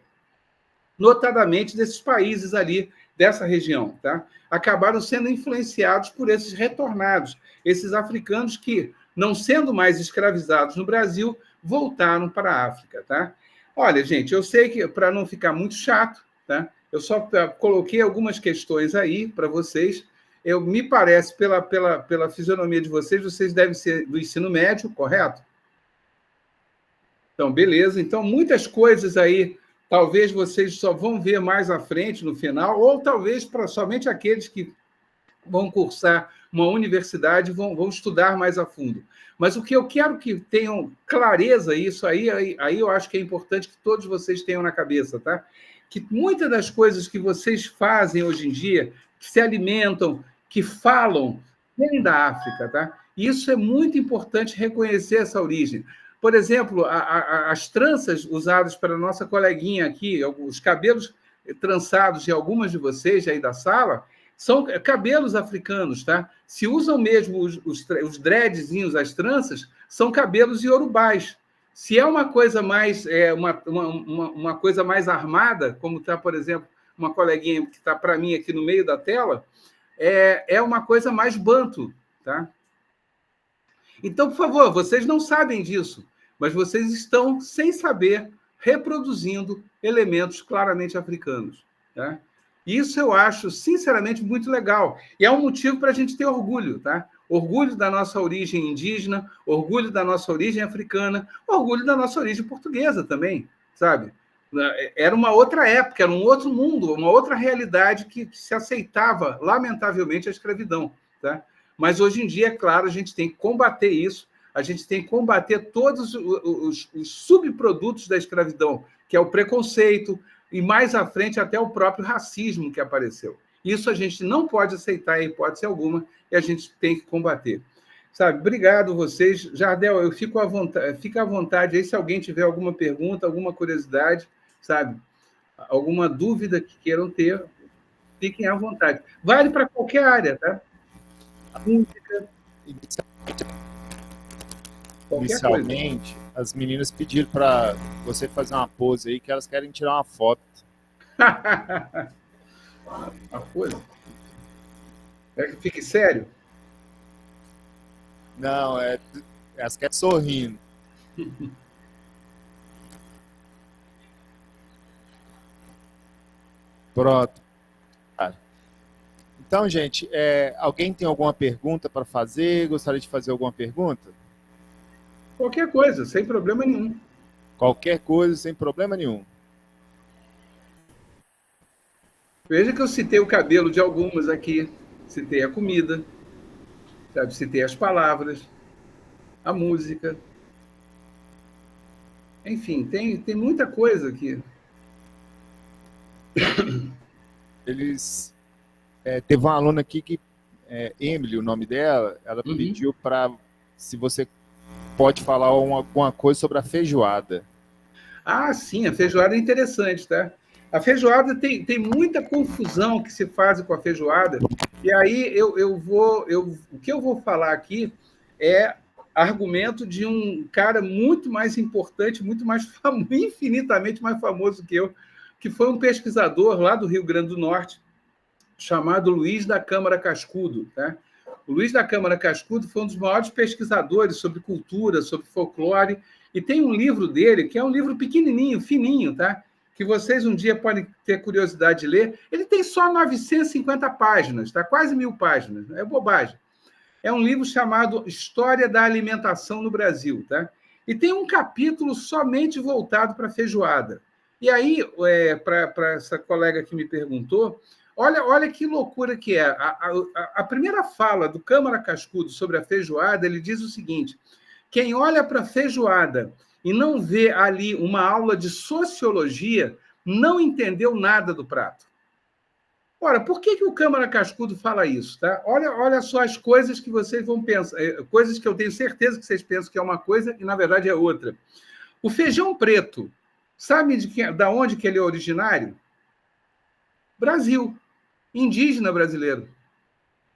notadamente desses países ali, dessa região. Tá? Acabaram sendo influenciados por esses retornados, esses africanos que, não sendo mais escravizados no Brasil, voltaram para a África. Tá? Olha, gente, eu sei que, para não ficar muito chato, tá? Eu só coloquei algumas questões aí para vocês. Me parece, pela fisionomia de vocês devem ser do ensino médio, correto? Então, beleza. Então, muitas coisas aí, talvez vocês só vão ver mais à frente, no final, ou talvez para somente aqueles que vão cursar uma universidade, vão estudar mais a fundo. Mas o que eu quero que tenham clareza, isso aí eu acho que é importante que todos vocês tenham na cabeça, tá? Que muitas das coisas que vocês fazem hoje em dia, que se alimentam, que falam, vêm da África, tá? E isso é muito importante reconhecer essa origem. Por exemplo, as tranças usadas pela nossa coleguinha aqui, os cabelos trançados de algumas de vocês aí da sala, são cabelos africanos, tá? Se usam mesmo os dreadzinhos, as tranças, são cabelos iorubás. Se é uma coisa mais uma coisa mais armada, como está, por exemplo, uma coleguinha que está para mim aqui no meio da tela, é uma coisa mais banto, tá? Então, por favor, vocês não sabem disso, mas vocês estão, sem saber, reproduzindo elementos claramente africanos, tá? Isso eu acho, sinceramente, muito legal. E é um motivo para a gente ter orgulho, tá? Orgulho da nossa origem indígena, orgulho da nossa origem africana, orgulho da nossa origem portuguesa também, sabe? Era uma outra época, era um outro mundo, uma outra realidade que se aceitava, lamentavelmente, a escravidão, tá? Mas hoje em dia, é claro, a gente tem que combater isso, a gente tem que combater todos os subprodutos da escravidão, que é o preconceito, e mais à frente até o próprio racismo que apareceu. Isso a gente não pode aceitar em hipótese alguma e a gente tem que combater. Sabe, obrigado vocês. Jardel, eu fico à vontade, fica à vontade aí se alguém tiver alguma pergunta, alguma curiosidade, sabe, alguma dúvida que queiram ter, fiquem à vontade. Vale para qualquer área, tá? A música, Inicialmente, as meninas pediram para você fazer uma pose aí, que elas querem tirar uma foto. A pose? É que fique sério? Não, elas querem sorrindo. Pronto. Então, gente, alguém tem alguma pergunta para fazer? Gostaria de fazer alguma pergunta? Qualquer coisa, sem problema nenhum. Qualquer coisa, sem problema nenhum. Veja que eu citei o cabelo de algumas aqui, citei a comida, sabe? Citei as palavras, a música. Enfim, tem muita coisa aqui. Teve uma aluna aqui que, Emily, o nome dela, ela pediu para, se você pode falar alguma coisa sobre a feijoada. Ah, sim, a feijoada é interessante, tá? A feijoada tem muita confusão que se faz com a feijoada, e aí o que eu vou falar aqui é argumento de um cara muito mais importante, muito mais infinitamente mais famoso que eu, que foi um pesquisador lá do Rio Grande do Norte, chamado Luiz da Câmara Cascudo, tá? O Luiz da Câmara Cascudo foi um dos maiores pesquisadores sobre cultura, sobre folclore, e tem um livro dele, que é um livro pequenininho, fininho, tá? Que vocês um dia podem ter curiosidade de ler. Ele tem só 950 páginas, tá? Quase 1.000 páginas, é bobagem. É um livro chamado História da Alimentação no Brasil, tá? E tem um capítulo somente voltado para a feijoada. E aí, para essa colega que me perguntou, olha que loucura que é. A primeira fala do Câmara Cascudo sobre a feijoada, ele diz o seguinte: quem olha para a feijoada e não vê ali uma aula de sociologia, não entendeu nada do prato. Ora, por que o Câmara Cascudo fala isso? Tá? Olha só as coisas que vocês vão pensar, coisas que eu tenho certeza que vocês pensam que é uma coisa e, na verdade, é outra. O feijão preto, sabe da onde que ele é originário? Brasil. Indígena brasileiro.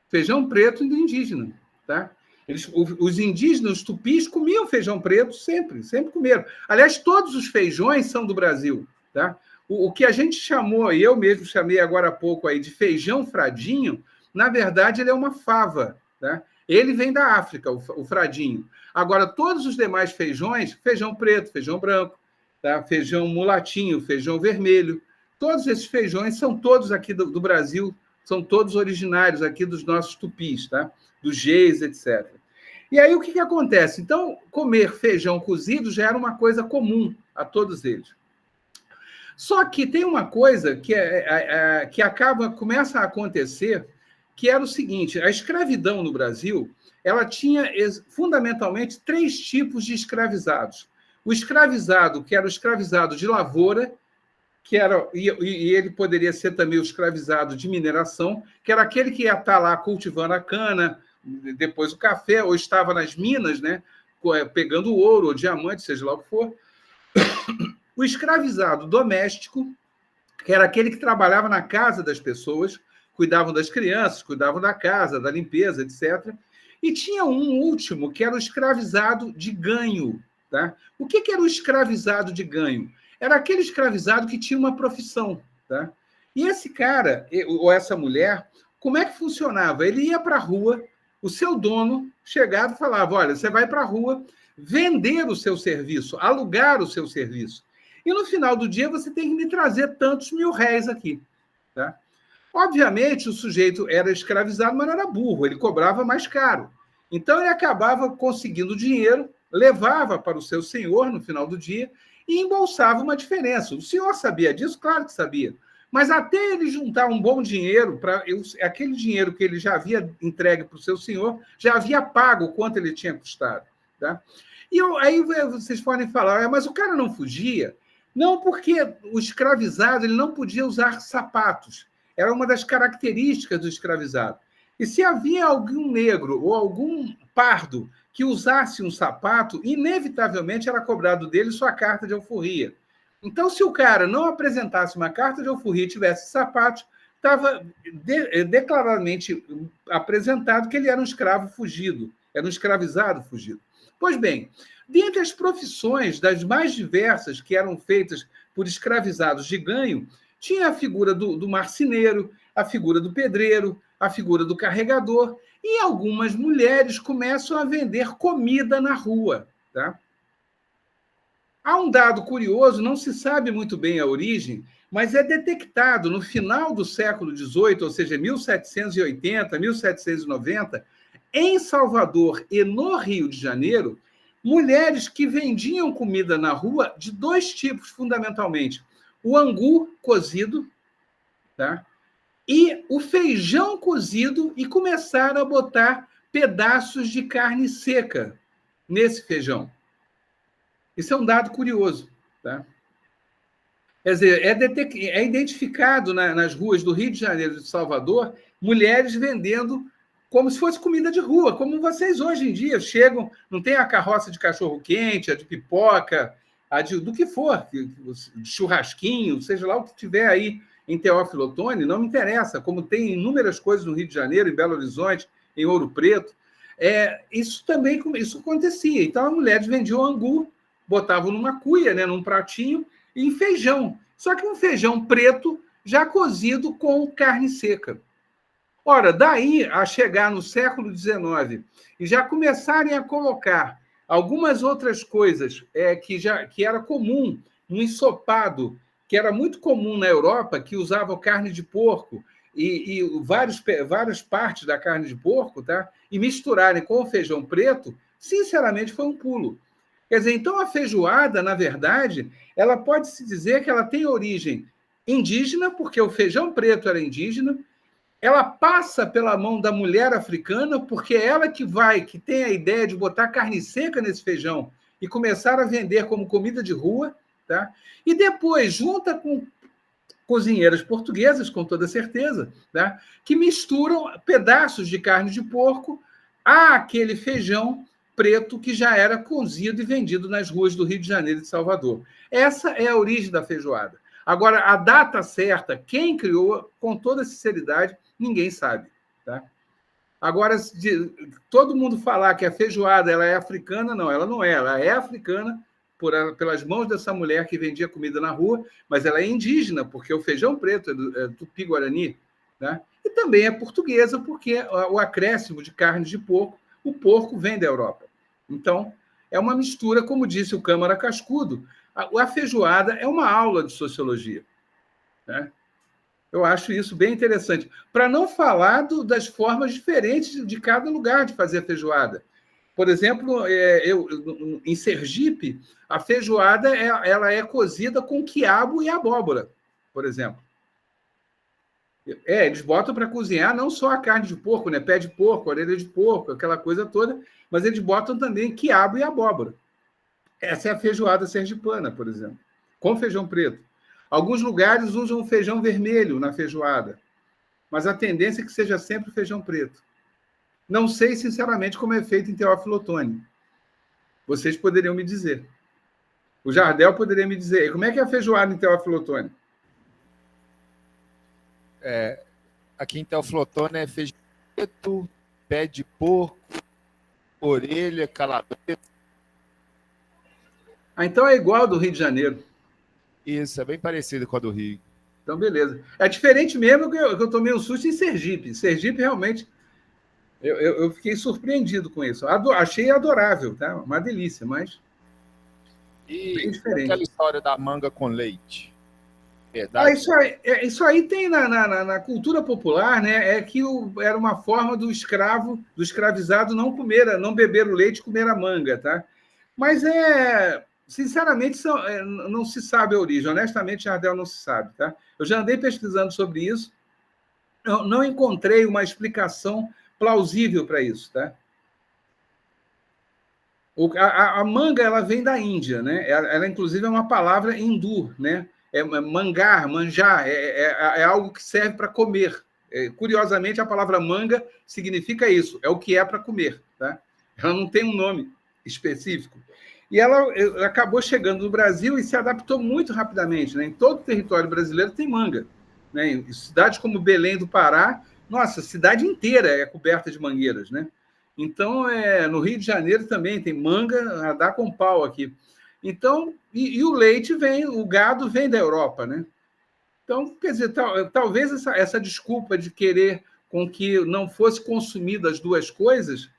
Feijão preto indígena. Tá? Os indígenas, os tupis, comiam feijão preto sempre comeram. Aliás, todos os feijões são do Brasil. Tá? O que a gente chamou, e eu mesmo chamei agora há pouco aí, de feijão fradinho, na verdade, ele é uma fava. Tá? Ele vem da África, o fradinho. Agora, todos os demais feijões, feijão preto, feijão branco, tá? Feijão mulatinho, feijão vermelho, todos esses feijões são todos aqui do Brasil, são todos originários aqui dos nossos tupis, tá? Dos Geis, etc. E aí, o que acontece? Então, comer feijão cozido já era uma coisa comum a todos eles. Só que tem uma coisa que começa a acontecer, que era o seguinte: a escravidão no Brasil, ela tinha fundamentalmente 3 tipos de escravizados. O escravizado, que era o escravizado de lavoura, e ele poderia ser também o escravizado de mineração, que era aquele que ia estar lá cultivando a cana, depois o café, ou estava nas minas, né, pegando ouro ou diamante, seja lá o que for. O escravizado doméstico, que era aquele que trabalhava na casa das pessoas, cuidavam das crianças, cuidavam da casa, da limpeza, etc. E tinha um último, que era o escravizado de ganho. Tá? O que era o escravizado de ganho? Era aquele escravizado que tinha uma profissão. Tá? E esse cara, ou essa mulher, como é que funcionava? Ele ia para a rua, o seu dono chegava e falava: olha, você vai para a rua vender o seu serviço, alugar o seu serviço. E no final do dia você tem que me trazer tantos mil-réis aqui. Tá? Obviamente, o sujeito era escravizado, mas não era burro, ele cobrava mais caro. Então, ele acabava conseguindo dinheiro, levava para o seu senhor no final do dia e embolsava uma diferença. O senhor sabia disso? Claro que sabia. Mas até ele juntar um bom dinheiro, aquele dinheiro que ele já havia entregue para o seu senhor, já havia pago o quanto ele tinha custado. Tá? E aí vocês podem falar: mas o cara não fugia? Não, porque o escravizado ele não podia usar sapatos. Era uma das características do escravizado. E se havia algum negro ou algum pardo que usasse um sapato, inevitavelmente era cobrado dele sua carta de alforria. Então, se o cara não apresentasse uma carta de alforria e tivesse sapatos, estava declaradamente apresentado que ele era um escravo fugido, era um escravizado fugido. Pois bem, dentre as profissões das mais diversas que eram feitas por escravizados de ganho, tinha a figura do marceneiro, a figura do pedreiro, a figura do carregador, e algumas mulheres começam a vender comida na rua. Tá? Há um dado curioso, não se sabe muito bem a origem, mas é detectado no final do século XVIII, ou seja, 1780, 1790, em Salvador e no Rio de Janeiro, mulheres que vendiam comida na rua de 2 tipos, fundamentalmente: o angu cozido, tá? E o feijão cozido, e começaram a botar pedaços de carne seca nesse feijão. Isso é um dado curioso. Tá? Quer dizer, é identificado nas ruas do Rio de Janeiro e de Salvador mulheres vendendo como se fosse comida de rua, como vocês hoje em dia chegam, não tem a carroça de cachorro-quente, a de pipoca, do que for, de churrasquinho, seja lá o que tiver aí em Teófilo Otoni, não me interessa, como tem inúmeras coisas no Rio de Janeiro, em Belo Horizonte, em Ouro Preto, isso também isso acontecia. Então, as mulheres vendiam angu, botavam numa cuia, né, num pratinho, e em feijão. Só que um feijão preto já cozido com carne seca. Ora, daí a chegar no século XIX e já começarem a colocar algumas outras coisas que era comum, um ensopado, que era muito comum na Europa, que usava carne de porco e várias partes da carne de porco, tá? E misturarem com o feijão preto, sinceramente, foi um pulo. Quer dizer, então a feijoada, na verdade, ela pode-se dizer que ela tem origem indígena, porque o feijão preto era indígena, ela passa pela mão da mulher africana, porque é ela que tem a ideia de botar carne seca nesse feijão e começar a vender como comida de rua, tá? E depois junta com cozinheiras portuguesas, com toda certeza, tá? Que misturam pedaços de carne de porco àquele feijão preto que já era cozido e vendido nas ruas do Rio de Janeiro e de Salvador. Essa é a origem da feijoada. Agora, a data certa, quem criou, com toda sinceridade, ninguém sabe. Tá? Agora, todo mundo falar que a feijoada ela é africana, não, ela não é. Ela é africana pelas mãos dessa mulher que vendia comida na rua, mas ela é indígena, porque o feijão preto é do Tupi-Guarani. Né? E também é portuguesa, porque o acréscimo de carne de porco, o porco vem da Europa. Então, é uma mistura, como disse o Câmara Cascudo, a feijoada é uma aula de sociologia. Né? Eu acho isso bem interessante. Para não falar das formas diferentes de cada lugar de fazer a feijoada. Por exemplo, em Sergipe, a feijoada ela é cozida com quiabo e abóbora, por exemplo. Eles botam para cozinhar não só a carne de porco, né? Pé de porco, orelha de porco, aquela coisa toda, mas eles botam também quiabo e abóbora. Essa é a feijoada sergipana, por exemplo, com feijão preto. Alguns lugares usam o feijão vermelho na feijoada, mas a tendência é que seja sempre feijão preto. Não sei, sinceramente, como é feito em Teófilo Otoni. Vocês poderiam me dizer. O Jardel poderia me dizer. Como é que é a feijoada em Teófilo Otoni? Aqui em Teófilo Otoni é feijão preto, pé de porco, orelha, calabresa. Então é igual ao do Rio de Janeiro. Isso, é bem parecido com a do Rio. Então, beleza. É diferente mesmo que eu tomei um susto em Sergipe. Sergipe, realmente, eu fiquei surpreendido com isso. Achei adorável, tá? Uma delícia, mas bem diferente. Aquela história da manga com leite? Verdade? Isso aí tem na cultura popular, né? É que era uma forma do escravizado não beber o leite e comer a manga, tá? Mas sinceramente, não se sabe a origem. Honestamente, Jardel, não se sabe, tá? Eu já andei pesquisando sobre isso, não encontrei uma explicação plausível para isso, tá? A manga ela vem da Índia, né? Ela inclusive é uma palavra hindu, né? Mangar, manjar, é algo que serve para comer. Curiosamente, a palavra manga significa isso, é o que é para comer, tá? Ela não tem um nome específico. E ela acabou chegando no Brasil e se adaptou muito rapidamente, né? Em todo o território brasileiro tem manga, né? Em cidades como Belém do Pará, nossa, a cidade inteira é coberta de mangueiras, né? Então, no Rio de Janeiro também tem manga a dar com pau aqui. Então, e o leite o gado vem da Europa, né? Então, quer dizer, talvez essa desculpa de querer com que não fosse consumido as duas coisas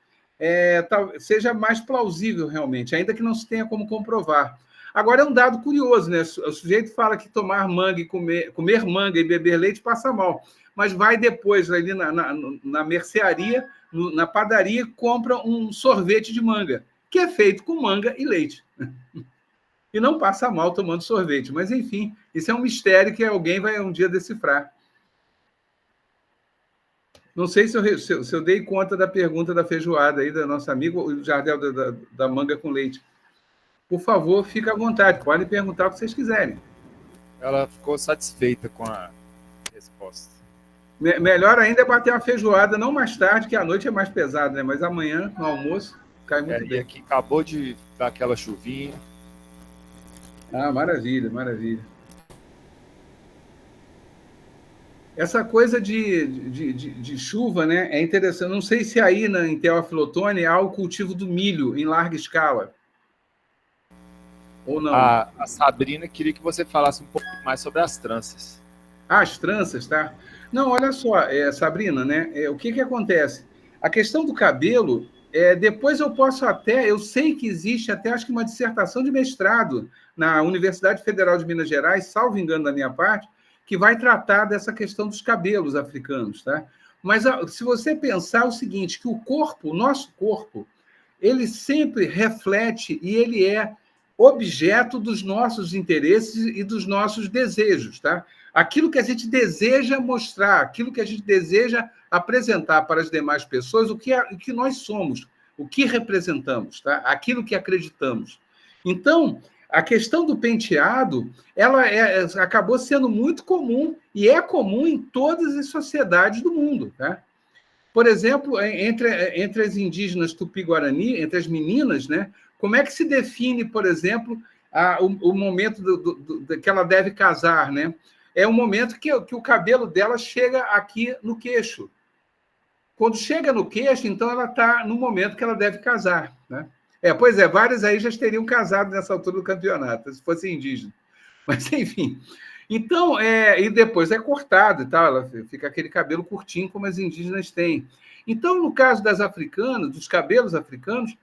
seja mais plausível realmente, ainda que não se tenha como comprovar. Agora, é um dado curioso, né? O sujeito fala que tomar manga e comer manga e beber leite passa mal, mas vai depois ali na mercearia, na padaria, compra um sorvete de manga, que é feito com manga e leite. E não passa mal tomando sorvete. Mas, enfim, isso é um mistério que alguém vai um dia decifrar. Não sei se eu dei conta da pergunta da feijoada aí, da nossa amiga, o Jardel da manga com leite. Por favor, fique à vontade. Podem perguntar o que vocês quiserem. Ela ficou satisfeita com a resposta. Melhor ainda é bater uma feijoada, não mais tarde, que a noite é mais pesada, né? Mas amanhã, no almoço, cai muito E bem. aqui acabou de dar aquela chuvinha. Ah, maravilha, maravilha. Essa coisa de chuva, né, é interessante. Não sei se aí em Teófilo Otoni há o cultivo do milho em larga escala, ou não. A Sabrina queria que você falasse um pouco mais sobre as tranças. Ah, as tranças, tá? Não, olha só, Sabrina, né? O que que acontece? A questão do cabelo, depois eu posso até, eu sei que existe até acho que uma dissertação de mestrado na Universidade Federal de Minas Gerais, salvo engano da minha parte, que vai tratar dessa questão dos cabelos africanos, tá? Mas se você pensar o seguinte, que o corpo, o nosso corpo, ele sempre reflete e ele é objeto dos nossos interesses e dos nossos desejos, tá? Aquilo que a gente deseja mostrar, aquilo que a gente deseja apresentar para as demais pessoas, o que nós somos, o que representamos, tá? Aquilo que acreditamos. Então, a questão do penteado, ela acabou sendo muito comum e é comum em todas as sociedades do mundo, tá? Por exemplo, entre as indígenas Tupi-Guarani, entre as meninas, né? Como é que se define, por exemplo, o momento que ela deve casar, né? É o momento que o cabelo dela chega aqui no queixo. Quando chega no queixo, então ela está no momento que ela deve casar, né? Pois é, várias aí já teriam casado nessa altura do campeonato, se fosse indígena. Mas, enfim. Então, e depois é cortado e tal, ela fica aquele cabelo curtinho como as indígenas têm. Então, no caso das africanas, dos cabelos africanos,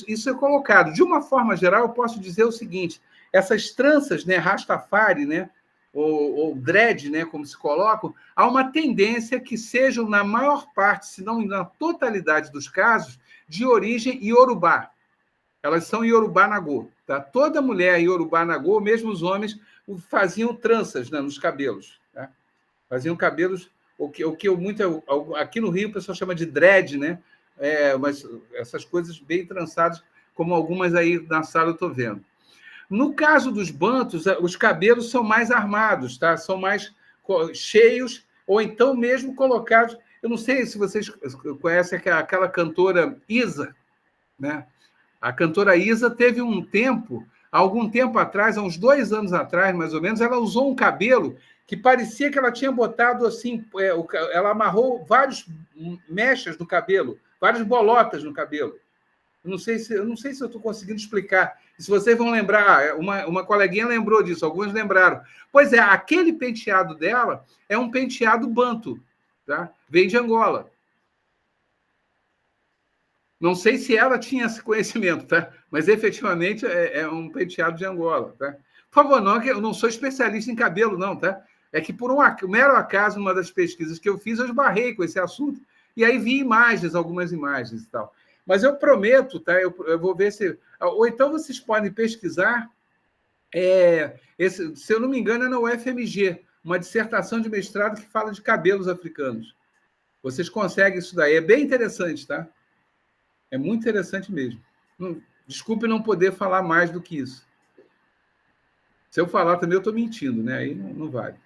isso é colocado. De uma forma geral, eu posso dizer o seguinte: essas tranças, né, Rastafari, né, ou dread, né, como se colocam, há uma tendência que sejam, na maior parte, se não na totalidade dos casos, de origem iorubá. Elas são Yorubá Nagô. Tá? Toda mulher Yorubá Nagô, mesmo os homens, faziam tranças, né, nos cabelos. Tá? Faziam cabelos, aqui no Rio o pessoal chama de dread, né? Mas essas coisas bem trançadas, como algumas aí na sala eu estou vendo. No caso dos bantos, os cabelos são mais armados, tá? São mais cheios, ou então mesmo colocados. Eu não sei se vocês conhecem aquela cantora Isa, né? A cantora Isa teve algum tempo atrás, há uns 2 anos atrás, mais ou menos, ela usou um cabelo que parecia que ela tinha botado assim, ela amarrou vários mechas no cabelo, várias bolotas no cabelo. Eu não sei se eu estou conseguindo explicar. Se vocês vão lembrar, uma coleguinha lembrou disso, alguns lembraram. Pois é, aquele penteado dela é um penteado banto, tá? Vem de Angola. Não sei se ela tinha esse conhecimento, tá? Mas efetivamente é um penteado de Angola, tá? Por favor, não, eu não sou especialista em cabelo, não, tá? É que por um mero acaso, numa das pesquisas que eu fiz, eu esbarrei com esse assunto e aí vi imagens, algumas imagens e tal. Mas eu prometo, tá? Eu vou ver se. Ou então vocês podem pesquisar. Se eu não me engano, é na UFMG, uma dissertação de mestrado que fala de cabelos africanos. Vocês conseguem isso daí. É bem interessante, tá? É muito interessante mesmo. Desculpe não poder falar mais do que isso. Se eu falar também, eu estou mentindo, né? Aí não vale.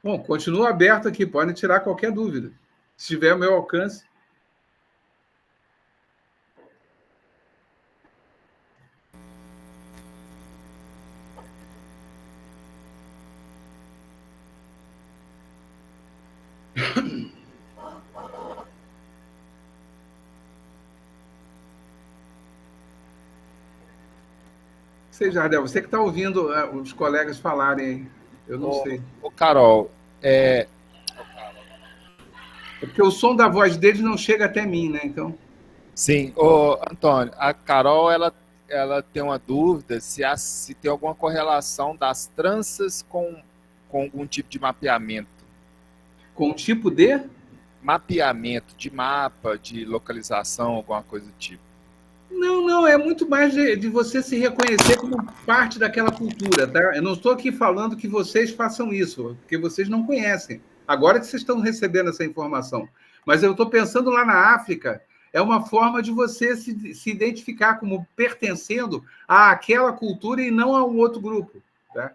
Bom, continua aberto aqui, podem tirar qualquer dúvida. Se tiver ao meu alcance. Sei, Jardel, você que está ouvindo os colegas falarem aí. Eu não sei. Ô, Carol, É porque o som da voz deles não chega até mim, né? Então. sim, ô, Antônio, a Carol ela tem uma dúvida se tem alguma correlação das tranças com algum tipo de mapeamento. Com o tipo de? Mapeamento de mapa, de localização, alguma coisa do tipo. Não, é muito mais de você se reconhecer como parte daquela cultura, tá? Eu não estou aqui falando que vocês façam isso, porque vocês não conhecem. Agora que vocês estão recebendo essa informação. Mas eu estou pensando lá na África, é uma forma de você se identificar como pertencendo àquela cultura e não a um outro grupo, tá?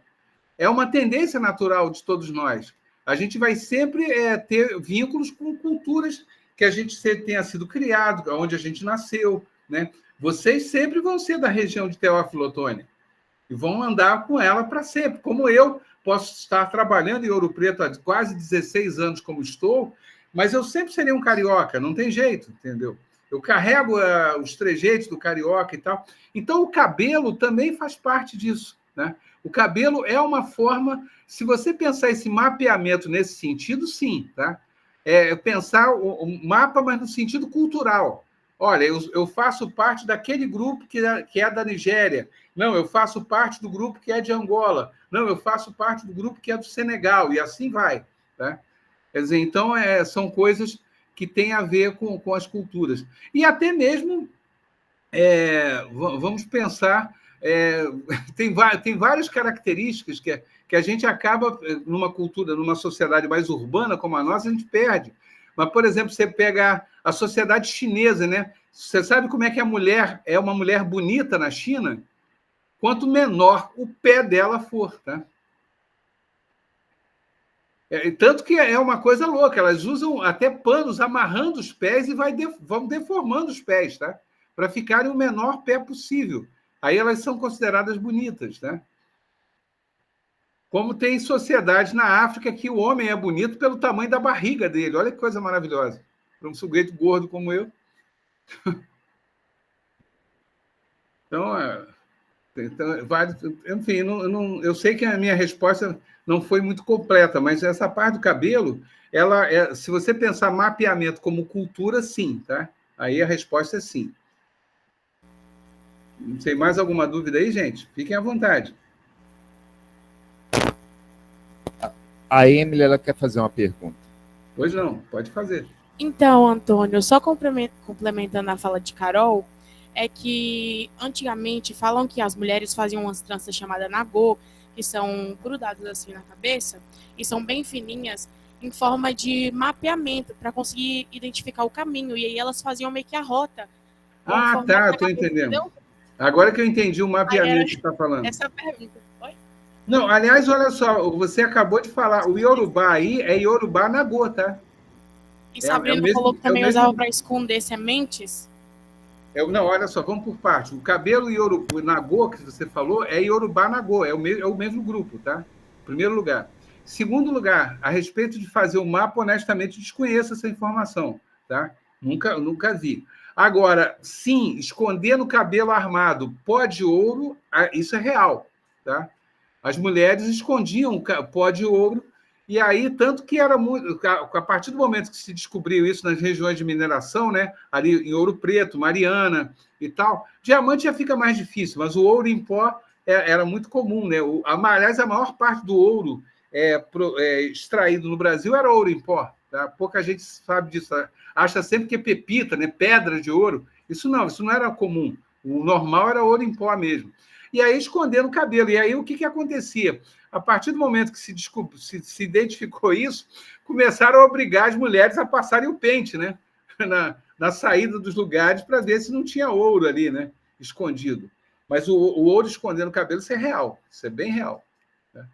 É uma tendência natural de todos nós. A gente vai sempre ter vínculos com culturas que a gente tenha sido criado, onde a gente nasceu, né? Vocês sempre vão ser da região de Teófilo Otoni e vão andar com ela para sempre. Como eu posso estar trabalhando em Ouro Preto há quase 16 anos como estou, mas eu sempre serei um carioca, não tem jeito, entendeu? Eu carrego os trejeitos do carioca e tal. Então, o cabelo também faz parte disso, né? O cabelo é uma forma, se você pensar esse mapeamento nesse sentido, sim, tá? Pensar o mapa, mas no sentido cultural. Olha, eu faço parte daquele grupo que é da Nigéria. Não, eu faço parte do grupo que é de Angola. Não, eu faço parte do grupo que é do Senegal. E assim vai, tá? Quer dizer, então, são coisas que têm a ver com as culturas. E até mesmo, vamos pensar, tem várias características que a gente acaba, numa cultura, numa sociedade mais urbana como a nossa, a gente perde. Mas, por exemplo, você pega a sociedade chinesa, né? Você sabe como é que a mulher é uma mulher bonita na China? Quanto menor o pé dela for, tá? Tanto que é uma coisa louca, elas usam até panos amarrando os pés e vão deformando os pés, tá? Para ficarem o menor pé possível. Aí elas são consideradas bonitas, tá? Como tem sociedades na África que o homem é bonito pelo tamanho da barriga dele. Olha que coisa maravilhosa. Para um sujeito gordo como eu. Enfim, eu sei que a minha resposta não foi muito completa, mas essa parte do cabelo, se você pensar mapeamento como cultura, sim, tá? Aí a resposta é sim. Não sei, mais alguma dúvida aí, gente? Fiquem à vontade. A Emily, ela quer fazer uma pergunta. Pois não, pode fazer. Então, Antônio, só complementando a fala de Carol, é que antigamente falam que as mulheres faziam umas tranças chamadas nagô, que são grudadas assim na cabeça, e são bem fininhas, em forma de mapeamento, para conseguir identificar o caminho, e aí elas faziam meio que a rota. Ah, tá, estou entendendo. Entendeu? Agora que eu entendi o mapeamento que você está falando. Essa pergunta. Oi? Não, aliás, olha só, você acabou de falar, o Yorubá aí é Yorubá nagô, tá? E Sabrina falou que também usava para esconder sementes? Não, olha só, vamos por parte. O cabelo Yorubá nagô, que você falou, é Yorubá nagô, é o mesmo grupo, tá? Primeiro lugar. Segundo lugar, a respeito de fazer o mapa, honestamente, desconheço essa informação, tá? Nunca vi. Agora, sim, esconder no cabelo armado pó de ouro, isso é real, tá? As mulheres escondiam pó de ouro, e aí, tanto que era muito. A partir do momento que se descobriu isso nas regiões de mineração, né? Ali em Ouro Preto, Mariana e tal, diamante já fica mais difícil, mas o ouro em pó era muito comum, né? Aliás, a maior parte do ouro extraído no Brasil era ouro em pó. Tá? Pouca gente sabe disso. Tá? Acha sempre que é pepita, né? Pedra de ouro. Isso não era comum. O normal era ouro em pó mesmo. E aí escondendo o cabelo. E aí o que acontecia? A partir do momento que se identificou isso, começaram a obrigar as mulheres a passarem o pente, né? Na saída dos lugares para ver se não tinha ouro ali, né? Escondido. Mas o ouro escondendo o cabelo, isso é real. Isso é bem real. Né?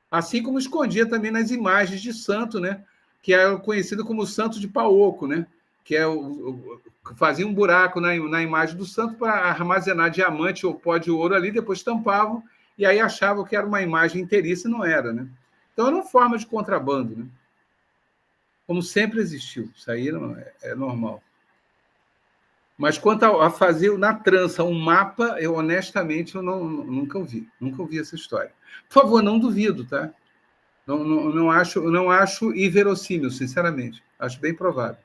Assim como escondia também nas imagens de santo, né? Que é conhecido como santo de pau oco, né? Que fazia um buraco na imagem do santo para armazenar diamante ou pó de ouro ali, depois tampavam e aí achavam que era uma imagem inteiriça e não era, né? Então, era uma forma de contrabando, né? Como sempre existiu. Isso aí é normal. Mas quanto a fazer na trança um mapa, eu honestamente nunca ouvi. Nunca ouvi essa história. Por favor, não duvido, tá? Não acho inverossímil, sinceramente. Acho bem provável.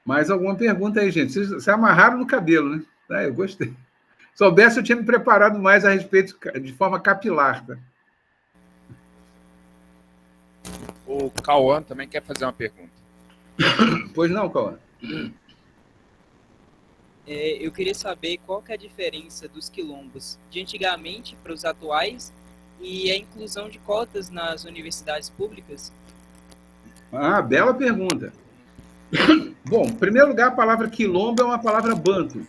Mais alguma pergunta aí, gente? Vocês se amarraram no cabelo, né? Eu gostei. Se soubesse, eu tinha me preparado mais a respeito de forma capilar. Tá? O Cauã também quer fazer uma pergunta. Pois não, Cauã? Eu queria saber qual que é a diferença dos quilombos de antigamente para os atuais e a inclusão de cotas nas universidades públicas. Ah, bela pergunta. Bom, em primeiro lugar, a palavra quilombo é uma palavra banto,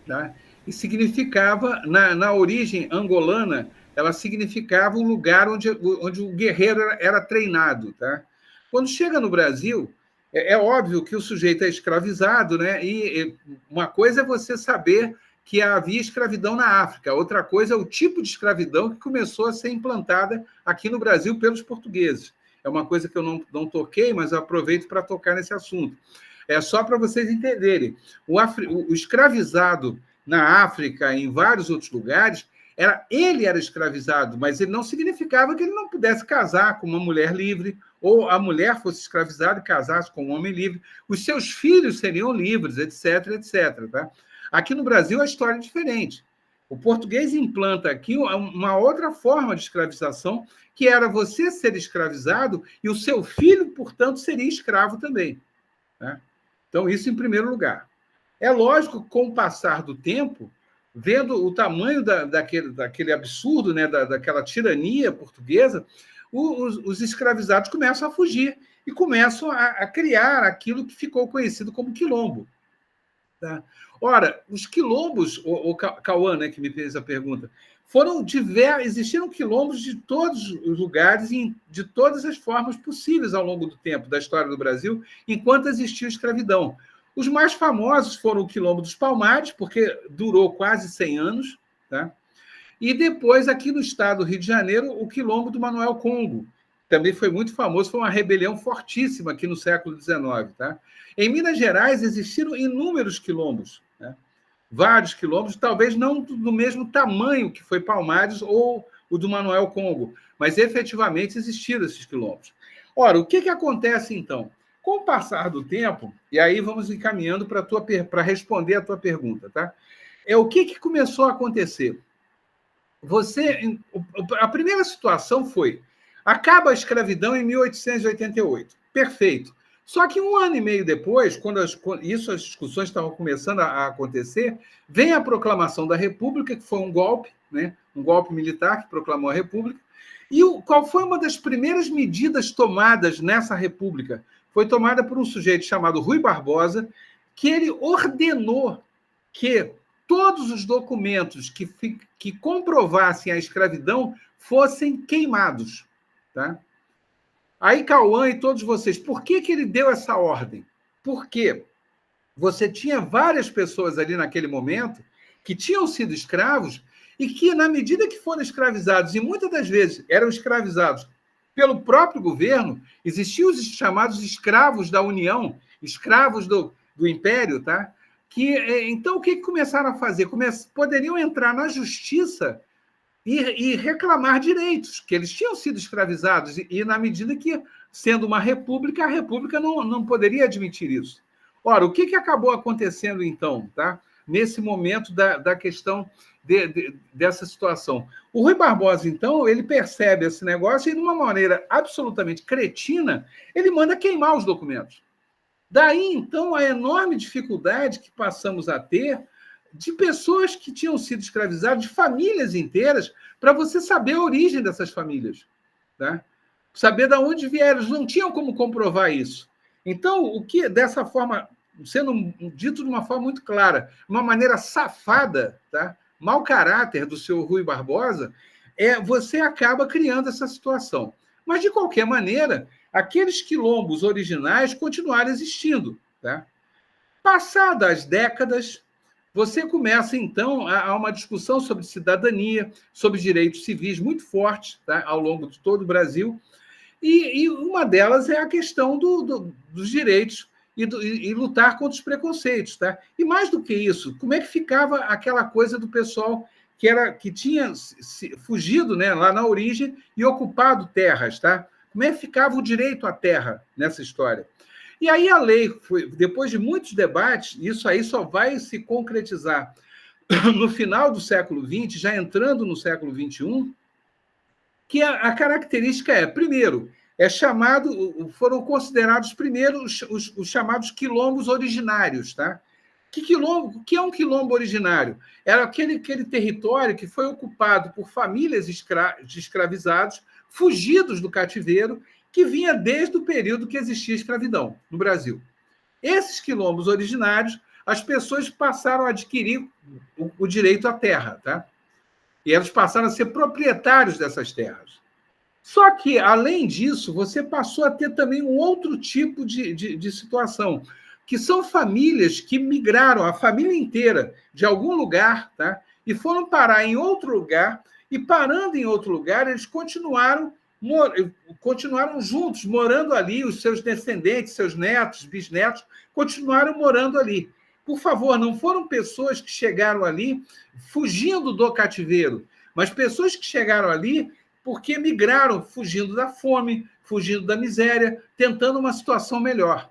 tá? E significava, na origem angolana, ela significava um lugar onde o guerreiro era treinado. Tá? Quando chega no Brasil, é óbvio que o sujeito é escravizado, né? E uma coisa é você saber que havia escravidão na África, outra coisa é o tipo de escravidão que começou a ser implantada aqui no Brasil pelos portugueses. É uma coisa que eu não toquei, mas eu aproveito para tocar nesse assunto. É só para vocês entenderem. O escravizado na África e em vários outros lugares, ele era escravizado, mas ele não significava que ele não pudesse casar com uma mulher livre, ou a mulher fosse escravizada e casasse com um homem livre. Os seus filhos seriam livres, etc, etc. Tá? Aqui no Brasil, a história é diferente. O português implanta aqui uma outra forma de escravização, que era você ser escravizado e o seu filho, portanto, seria escravo também. Né? Então, isso em primeiro lugar. É lógico que, com o passar do tempo, vendo o tamanho daquele absurdo, né, daquela tirania portuguesa, os escravizados começam a fugir e começam a criar aquilo que ficou conhecido como quilombo. Tá? Ora, os quilombos, o Cauã, né, que me fez a pergunta, existiram quilombos de todos os lugares e de todas as formas possíveis ao longo do tempo da história do Brasil, enquanto existiu escravidão. Os mais famosos foram o Quilombo dos Palmares, porque durou quase 100 anos, tá? E depois, aqui no estado do Rio de Janeiro, o Quilombo do Manuel Congo. Também foi muito famoso, foi uma rebelião fortíssima aqui no século XIX. Tá? Em Minas Gerais, existiram inúmeros quilombos, né? Vários quilombos, talvez não do mesmo tamanho que foi Palmares ou o do Manuel Congo, mas efetivamente existiram esses quilombos. Ora, o que acontece, então? Com o passar do tempo, e aí vamos encaminhando para responder a tua pergunta, tá? O que começou a acontecer? A primeira situação foi: acaba a escravidão em 1888. Perfeito. Só que 1 ano e meio depois, quando as discussões estavam começando a acontecer, vem a proclamação da República, que foi um golpe, né? Um golpe militar que proclamou a República. E qual foi uma das primeiras medidas tomadas nessa República? Foi tomada por um sujeito chamado Rui Barbosa, que ele ordenou que todos os documentos que comprovassem a escravidão fossem queimados. Tá? Aí, Cauã e todos vocês, por que ele deu essa ordem? Porque você tinha várias pessoas ali naquele momento que tinham sido escravos e que, na medida que foram escravizados, e muitas das vezes eram escravizados pelo próprio governo, existiam os chamados escravos da União, escravos do Império, tá? Então, o que começaram a fazer? Poderiam entrar na justiça e reclamar direitos, que eles tinham sido escravizados, e na medida que, sendo uma república, a república não poderia admitir isso. Ora, o que acabou acontecendo, então, tá? Nesse momento da questão dessa situação? O Rui Barbosa, então, ele percebe esse negócio e, de uma maneira absolutamente cretina, ele manda queimar os documentos. Daí, então, a enorme dificuldade que passamos a ter de pessoas que tinham sido escravizadas, de famílias inteiras, para você saber a origem dessas famílias. Tá? Saber de onde vieram. Eles não tinham como comprovar isso. Então, o que, dessa forma, sendo dito de uma forma muito clara, uma maneira safada, tá? Mau caráter do seu Rui Barbosa, você acaba criando essa situação. Mas, de qualquer maneira, aqueles quilombos originais continuaram existindo. Tá? Passadas as décadas, você começa, então, a uma discussão sobre cidadania, sobre direitos civis muito forte, tá? Ao longo de todo o Brasil, e uma delas é a questão dos direitos e lutar contra os preconceitos. Tá? E mais do que isso, como é que ficava aquela coisa do pessoal que tinha fugido, né, lá na origem e ocupado terras? Tá? Como é que ficava o direito à terra nessa história? E aí a lei, depois de muitos debates, isso aí só vai se concretizar no final do século XX, já entrando no século XXI, que a característica primeiro, foram considerados primeiro os chamados quilombos originários. Tá? O que é um quilombo originário? Era aquele território que foi ocupado por famílias de escravizados, fugidos do cativeiro, que vinha desde o período que existia escravidão no Brasil. Esses quilombos originários, as pessoas passaram a adquirir o direito à terra. Tá? E eles passaram a ser proprietários dessas terras. Só que, além disso, você passou a ter também um outro tipo de situação, que são famílias que migraram, a família inteira, de algum lugar, tá? E foram parar em outro lugar, e parando em outro lugar, eles continuaram juntos, morando ali, os seus descendentes, seus netos, bisnetos, continuaram morando ali. Por favor, não foram pessoas que chegaram ali fugindo do cativeiro, mas pessoas que chegaram ali porque migraram, fugindo da fome, fugindo da miséria, tentando uma situação melhor.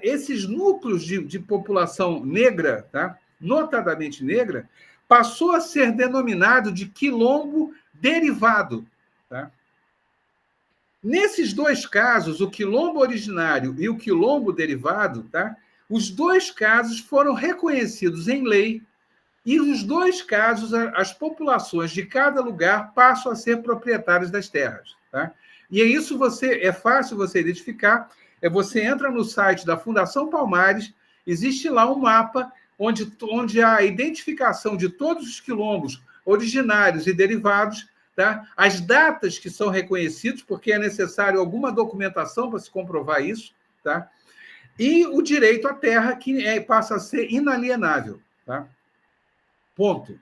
Esses núcleos de população negra, tá? Notadamente negra, passou a ser denominado de quilombo derivado. Tá? Nesses dois casos, o quilombo originário e o quilombo derivado, tá? Os dois casos foram reconhecidos em lei e, nos dois casos, as populações de cada lugar passam a ser proprietárias das terras. Tá? E isso é fácil você identificar. Você entra no site da Fundação Palmares, existe lá um mapa onde há a identificação de todos os quilombos originários e derivados, tá? As datas que são reconhecidos, porque é necessário alguma documentação para se comprovar isso, tá? E o direito à terra, que passa a ser inalienável. Tá? Ponto.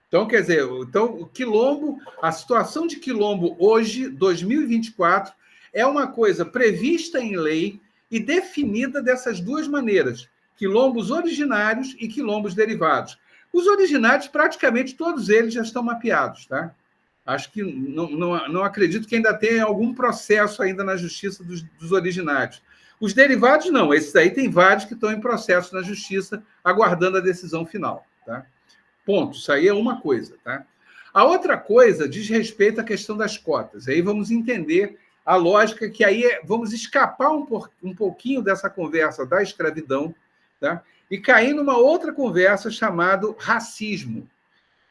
Então, quer dizer, o quilombo, a situação de quilombo hoje, 2024, é uma coisa prevista em lei e definida dessas duas maneiras, quilombos originários e quilombos derivados. Os originários, praticamente todos eles já estão mapeados. Tá? Acho que não acredito que ainda tenha algum processo ainda na justiça dos originários. Os derivados, não. Esses aí tem vários que estão em processo na justiça, aguardando a decisão final. Tá? Ponto. Isso aí é uma coisa. Tá? A outra coisa diz respeito à questão das cotas. Aí vamos entender a lógica que aí vamos escapar um pouquinho dessa conversa da escravidão, tá? E cair numa outra conversa chamada racismo.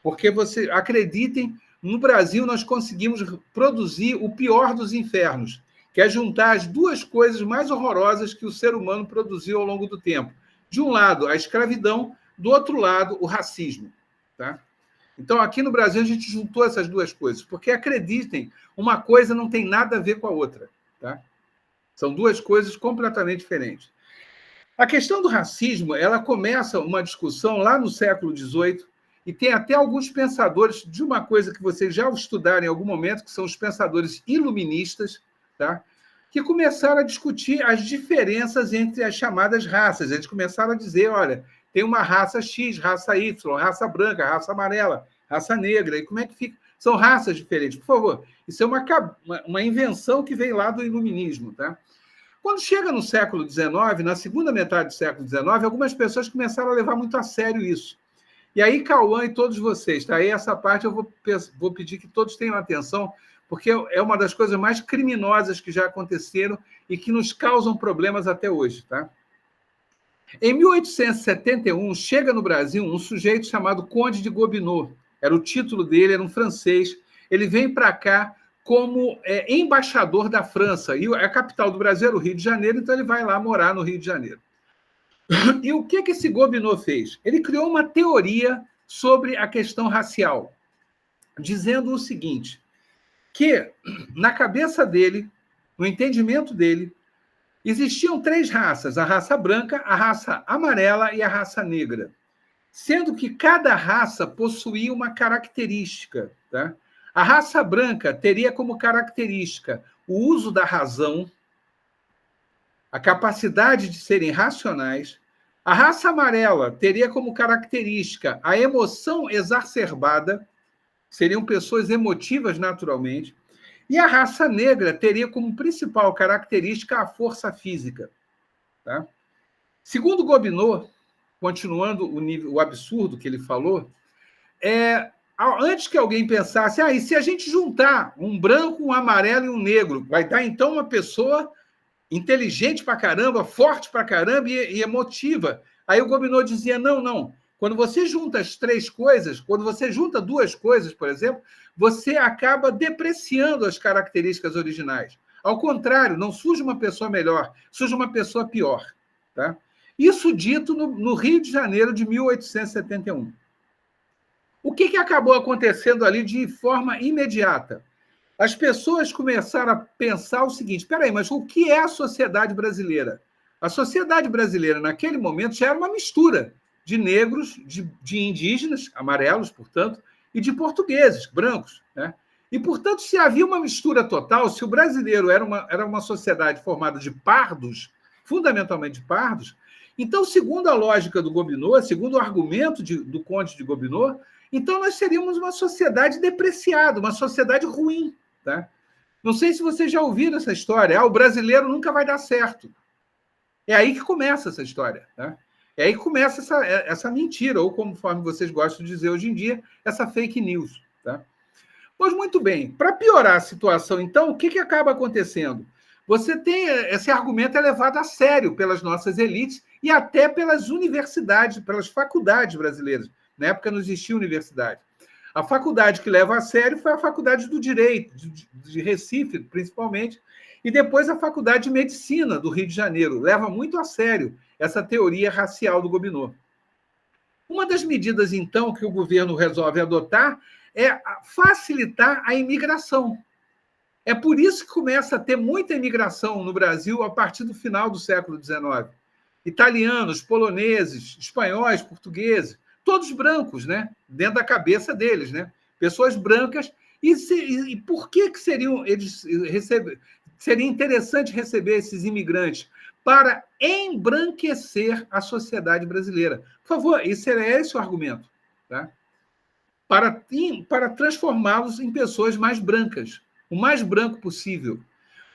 Porque, acreditem, no Brasil nós conseguimos produzir o pior dos infernos, que é juntar as duas coisas mais horrorosas que o ser humano produziu ao longo do tempo. De um lado, a escravidão, do outro lado, o racismo. Tá? Então, aqui no Brasil, a gente juntou essas duas coisas, porque, acreditem, uma coisa não tem nada a ver com a outra. Tá? São duas coisas completamente diferentes. A questão do racismo, ela começa uma discussão lá no século XVIII, e tem até alguns pensadores de uma coisa que vocês já estudaram em algum momento, que são os pensadores iluministas, tá? Que começaram a discutir as diferenças entre as chamadas raças. Eles começaram a dizer, olha, tem uma raça X, raça Y, raça branca, raça amarela, raça negra, e como é que fica? São raças diferentes. Por favor, isso é uma invenção que vem lá do iluminismo. Tá? Quando chega no século XIX, na segunda metade do século XIX, algumas pessoas começaram a levar muito a sério isso. E aí, Cauã e todos vocês, tá? Aí essa parte eu vou pedir que todos tenham atenção, porque é uma das coisas mais criminosas que já aconteceram e que nos causam problemas até hoje. Tá? Em 1871, chega no Brasil um sujeito chamado Conde de Gobineau. Era o título dele, era um francês. Ele vem para cá como embaixador da França. E a capital do Brasil era o Rio de Janeiro, então ele vai lá morar no Rio de Janeiro. E o que esse Gobineau fez? Ele criou uma teoria sobre a questão racial, dizendo o seguinte, que na cabeça dele, no entendimento dele, existiam três raças, a raça branca, a raça amarela e a raça negra, sendo que cada raça possuía uma característica. Tá? A raça branca teria como característica o uso da razão, a capacidade de serem racionais. A raça amarela teria como característica a emoção exacerbada, seriam pessoas emotivas naturalmente, e a raça negra teria como principal característica a força física. Tá? Segundo Gobineau, continuando o absurdo que ele falou, antes que alguém pensasse, e se a gente juntar um branco, um amarelo e um negro, vai dar então uma pessoa inteligente pra caramba, forte pra caramba e emotiva. Aí o Gobineau dizia, não. Quando você junta as três coisas, quando você junta duas coisas, por exemplo, você acaba depreciando as características originais. Ao contrário, não surge uma pessoa melhor, surge uma pessoa pior. Tá? Isso dito no Rio de Janeiro de 1871. O que acabou acontecendo ali de forma imediata? As pessoas começaram a pensar o seguinte: peraí, mas o que é a sociedade brasileira? A sociedade brasileira, naquele momento, já era uma mistura de negros, de indígenas, amarelos, portanto, e de portugueses, brancos, né? E, portanto, se havia uma mistura total, se o brasileiro era uma sociedade formada de pardos, fundamentalmente pardos, então, segundo a lógica do Gobineau, segundo o argumento do Conde de Gobineau, então nós seríamos uma sociedade depreciada, uma sociedade ruim. Tá? Não sei se vocês já ouviram essa história. O brasileiro nunca vai dar certo. É aí que começa essa história. Tá? É aí que começa essa mentira, ou conforme vocês gostam de dizer hoje em dia, essa fake news. Tá? Pois muito bem, para piorar a situação, então, o que acaba acontecendo? Você tem esse argumento é levado a sério pelas nossas elites e até pelas universidades, pelas faculdades brasileiras. Na época não existia universidade. A faculdade que leva a sério foi a Faculdade do Direito, de Recife, principalmente, e depois a Faculdade de Medicina do Rio de Janeiro. Leva muito a sério essa teoria racial do Gobineau. Uma das medidas, então, que o governo resolve adotar é facilitar a imigração. É por isso que começa a ter muita imigração no Brasil a partir do final do século XIX. Italianos, poloneses, espanhóis, portugueses, todos brancos, né? Dentro da cabeça deles, né? Pessoas brancas. E por que seria interessante receber esses imigrantes? Para embranquecer a sociedade brasileira. Por favor, esse o argumento. Tá? Para transformá-los em pessoas mais brancas, o mais branco possível.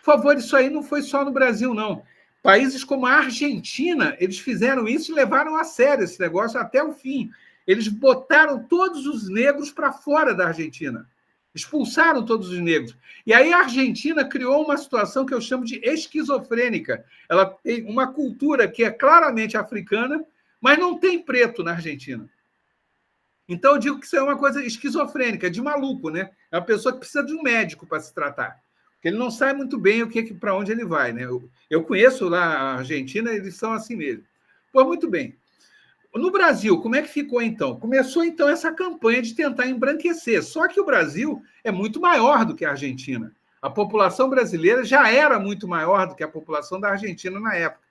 Por favor, isso aí não foi só no Brasil, não. Países como a Argentina, eles fizeram isso e levaram a sério esse negócio até o fim. Eles botaram todos os negros para fora da Argentina. Expulsaram todos os negros. E aí a Argentina criou uma situação que eu chamo de esquizofrênica. Ela tem uma cultura que é claramente africana, mas não tem preto na Argentina. Então, eu digo que isso é uma coisa esquizofrênica, de maluco, né? É uma pessoa que precisa de um médico para se tratar. Porque ele não sabe muito bem para onde ele vai, né? Eu conheço lá a Argentina, eles são assim mesmo. Pois muito bem. No Brasil, como é que ficou, então? Começou, então, essa campanha de tentar embranquecer. Só que o Brasil é muito maior do que a Argentina. A população brasileira já era muito maior do que a população da Argentina na época.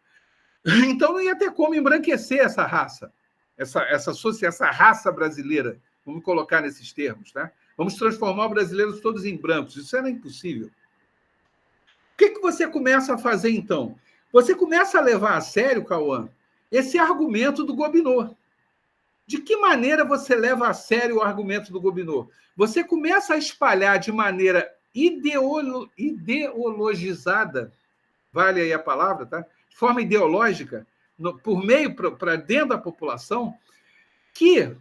Então, não ia ter como embranquecer essa raça. Essa raça brasileira, vamos colocar nesses termos, tá? Vamos transformar os brasileiros todos em brancos. Isso era impossível. O que você começa a fazer, então? Você começa a levar a sério, Cauã, esse argumento do Gobineau. De que maneira você leva a sério o argumento do Gobineau? Você começa a espalhar de maneira ideologizada, vale aí a palavra, tá? De forma ideológica, por meio para dentro da população, que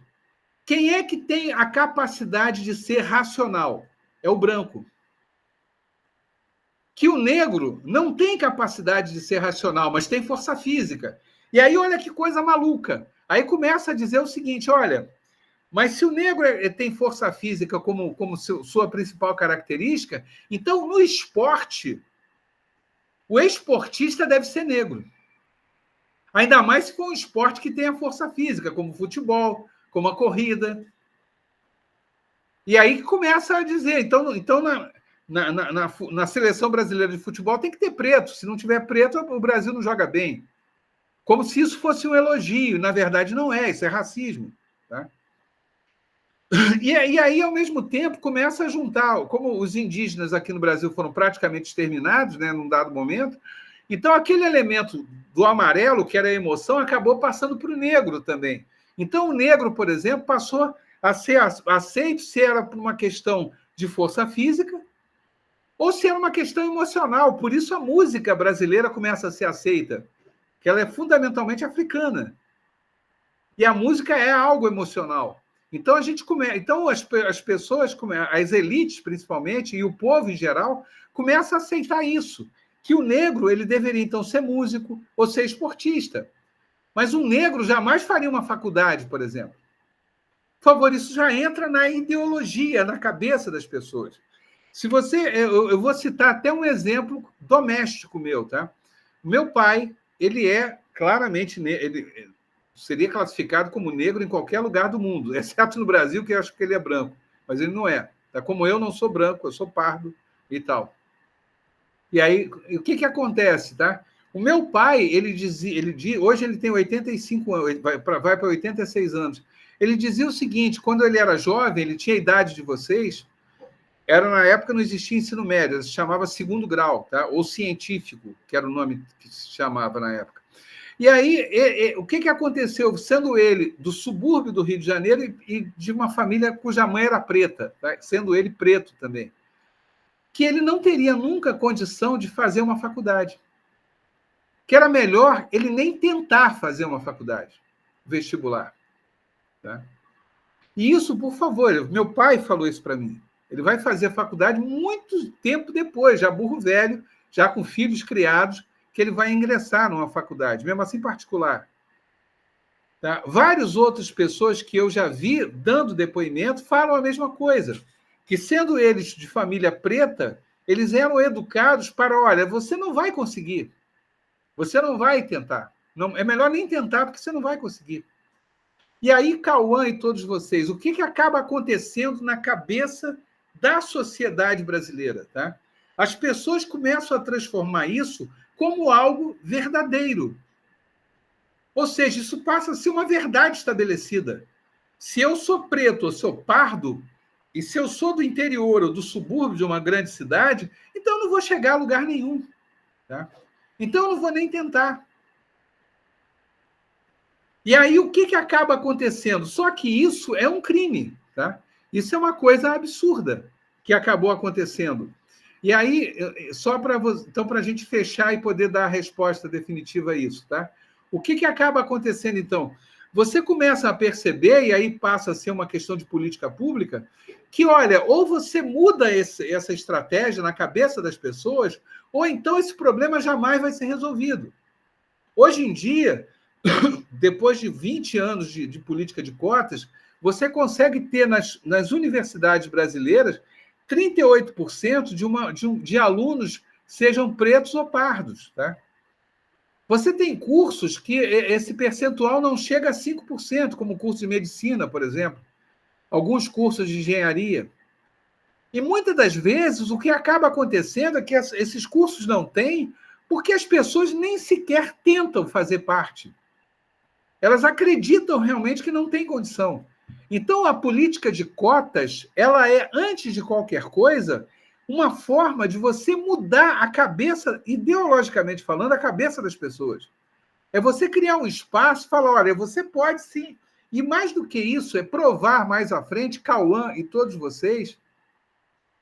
quem é que tem a capacidade de ser racional? É o branco. Que o negro não tem capacidade de ser racional, mas tem força física. E aí, olha que coisa maluca. Aí começa a dizer o seguinte, olha, mas se o negro tem força física como sua principal característica, então, no esporte, o esportista deve ser negro. Ainda mais se for um esporte que tenha força física, como o futebol, como a corrida. E aí começa a dizer, então na seleção brasileira de futebol tem que ter preto. Se não tiver preto, o Brasil não joga bem. Como se isso fosse um elogio. Na verdade, não é. Isso é racismo. Tá? E aí, ao mesmo tempo, começa a juntar, como os indígenas aqui no Brasil foram praticamente exterminados, né, num dado momento, então aquele elemento do amarelo, que era a emoção, acabou passando para o negro também. Então o negro, por exemplo, passou a ser aceito se era por uma questão de força física ou se era uma questão emocional. Por isso a música brasileira começa a ser aceita, que ela é fundamentalmente africana. E a música é algo emocional. Então as pessoas, as elites principalmente, e o povo em geral, começam a aceitar isso, que o negro ele deveria então ser músico ou ser esportista. Mas um negro jamais faria uma faculdade, por exemplo. Por favor, isso já entra na ideologia, na cabeça das pessoas. Eu vou citar até um exemplo doméstico meu, tá? O meu pai, ele é claramente seria classificado como negro em qualquer lugar do mundo, exceto no Brasil, que eu acho que ele é branco, mas ele não é. Tá? Como eu não sou branco, eu sou pardo e tal. E aí, o que acontece, tá? O meu pai, hoje ele tem 85 anos, vai para 86 anos. Ele dizia o seguinte, quando ele era jovem, ele tinha a idade de vocês, na época não existia ensino médio, se chamava segundo grau, tá? Ou científico, que era o nome que se chamava na época. E aí, o que aconteceu? Sendo ele do subúrbio do Rio de Janeiro e de uma família cuja mãe era preta, tá? Sendo ele preto também, que ele não teria nunca condição de fazer uma faculdade. Que era melhor ele nem tentar fazer uma faculdade vestibular. Tá? E isso, por favor, meu pai falou isso para mim. Ele vai fazer a faculdade muito tempo depois, já burro velho, já com filhos criados, que ele vai ingressar numa faculdade, mesmo assim particular. Tá? Várias outras pessoas que eu já vi dando depoimento falam a mesma coisa, que sendo eles de família preta, eles eram educados para, olha, você não vai conseguir, você não vai tentar. Não, é melhor nem tentar, porque você não vai conseguir. E aí, Cauã e todos vocês, o que acaba acontecendo na cabeça da sociedade brasileira? Tá? As pessoas começam a transformar isso como algo verdadeiro. Ou seja, isso passa a ser uma verdade estabelecida. Se eu sou preto ou sou pardo, e se eu sou do interior ou do subúrbio de uma grande cidade, então eu não vou chegar a lugar nenhum. Tá? Então eu não vou nem tentar. E aí o que acaba acontecendo? Só que isso é um crime. Tá? Isso é uma coisa absurda que acabou acontecendo. E aí, só para a gente fechar e poder dar a resposta definitiva a isso, tá? O que acaba acontecendo, então? Você começa a perceber, e aí passa a ser uma questão de política pública, que, olha, ou você muda essa estratégia na cabeça das pessoas, ou então esse problema jamais vai ser resolvido. Hoje em dia, depois de 20 anos de política de cotas, você consegue ter nas universidades brasileiras 38% de alunos sejam pretos ou pardos. Tá? Você tem cursos que esse percentual não chega a 5%, como o curso de medicina, por exemplo, alguns cursos de engenharia. E muitas das vezes o que acaba acontecendo é que esses cursos não têm porque as pessoas nem sequer tentam fazer parte. Elas acreditam realmente que não tem condição. Então, a política de cotas, ela é, antes de qualquer coisa, uma forma de você mudar a cabeça, ideologicamente falando, a cabeça das pessoas. É você criar um espaço e falar, olha, você pode sim. E mais do que isso, é provar mais à frente, Cauã e todos vocês,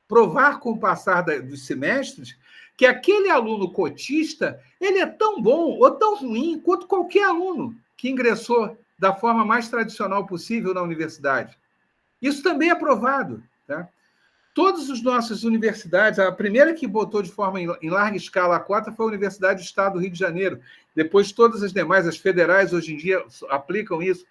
provar com o passar dos semestres, que aquele aluno cotista, ele é tão bom ou tão ruim quanto qualquer aluno que ingressou da forma mais tradicional possível na universidade. Isso também é provado. Tá? Todas as nossas universidades, a primeira que botou de forma em larga escala a cota foi a Universidade do Estado do Rio de Janeiro. Depois, todas as demais, as federais, hoje em dia, aplicam isso.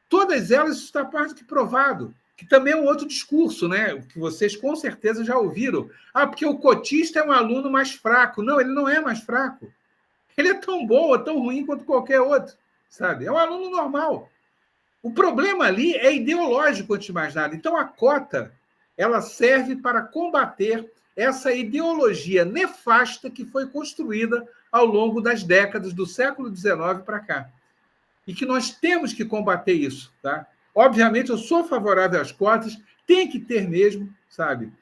Todas elas, isso está mais do que provado. Que também é um outro discurso, né? Que vocês com certeza já ouviram. Porque o cotista é um aluno mais fraco. Não, ele não é mais fraco. Ele é tão bom ou tão ruim quanto qualquer outro. Sabe? É um aluno normal. O problema ali é ideológico, antes de mais nada. Então, a cota ela serve para combater essa ideologia nefasta que foi construída ao longo das décadas do século XIX para cá. E que nós temos que combater isso. Tá? Obviamente, eu sou favorável às cotas, tem que ter mesmo, sabe?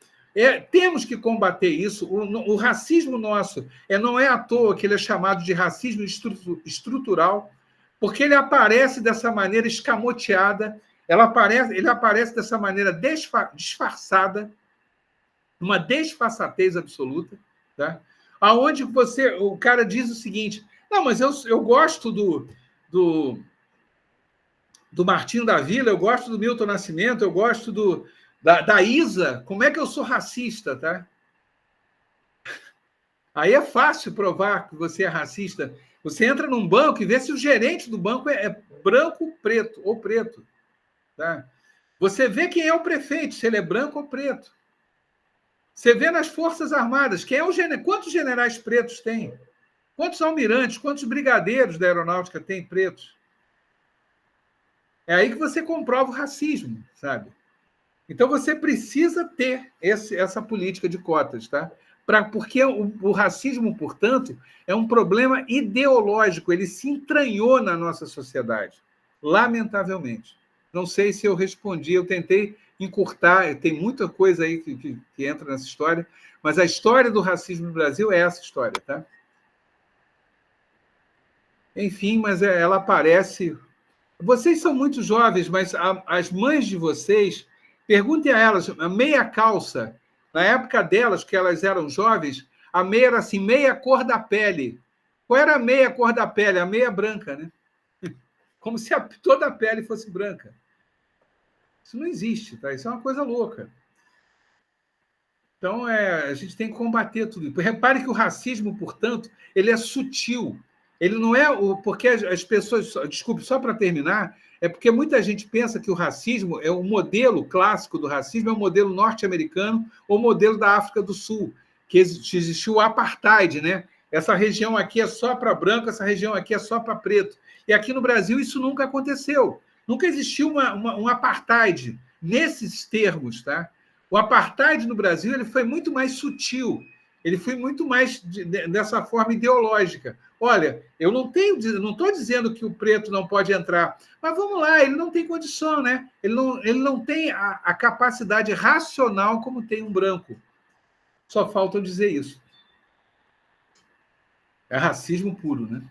Temos que combater isso. O racismo nosso não é à toa que ele é chamado de racismo estrutural, porque ele aparece dessa maneira escamoteada, ele aparece dessa maneira disfarçada, uma desfaçatez absoluta, tá? Aonde o cara diz o seguinte, não, mas eu gosto do Martinho da Vila, eu gosto do Milton Nascimento, eu gosto da Isa, como é que eu sou racista, tá? Aí é fácil provar que você é racista. Você entra num banco e vê se o gerente do banco é branco, preto ou preto. Tá? Você vê quem é o prefeito, se ele é branco ou preto. Você vê nas Forças Armadas quem é quantos generais pretos tem. Quantos almirantes, quantos brigadeiros da aeronáutica tem pretos? É aí que você comprova o racismo, sabe? Então, você precisa ter essa política de cotas, tá? Porque o racismo, portanto, é um problema ideológico, ele se entranhou na nossa sociedade, lamentavelmente. Não sei se eu respondi, eu tentei encurtar, tem muita coisa aí que entra nessa história, mas a história do racismo no Brasil é essa história, tá? Enfim, mas ela aparece... Vocês são muito jovens, mas as mães de vocês, perguntem a elas, a meia calça, na época delas, que elas eram jovens, a meia era assim, meia cor da pele. Qual era a meia cor da pele? A meia branca, né? Como se toda a pele fosse branca. Isso não existe, tá? Isso é uma coisa louca. Então, a gente tem que combater tudo isso. Repare que o racismo, portanto, ele é sutil. Ele não é... Porque as pessoas... Desculpe, só para terminar, é porque muita gente pensa que o racismo é o modelo clássico do racismo, é o modelo norte-americano ou o modelo da África do Sul, que existiu o apartheid, né? Essa região aqui é só para branco, essa região aqui é só para preto. E aqui no Brasil isso nunca aconteceu. Nunca existiu um apartheid nesses termos, tá? O apartheid no Brasil ele foi muito mais sutil, ele foi muito mais dessa forma ideológica. Olha, eu não estou dizendo que o preto não pode entrar, mas vamos lá, ele não tem condição, né? Ele não tem a capacidade racional como tem um branco. Só falta eu dizer isso. É racismo puro, né?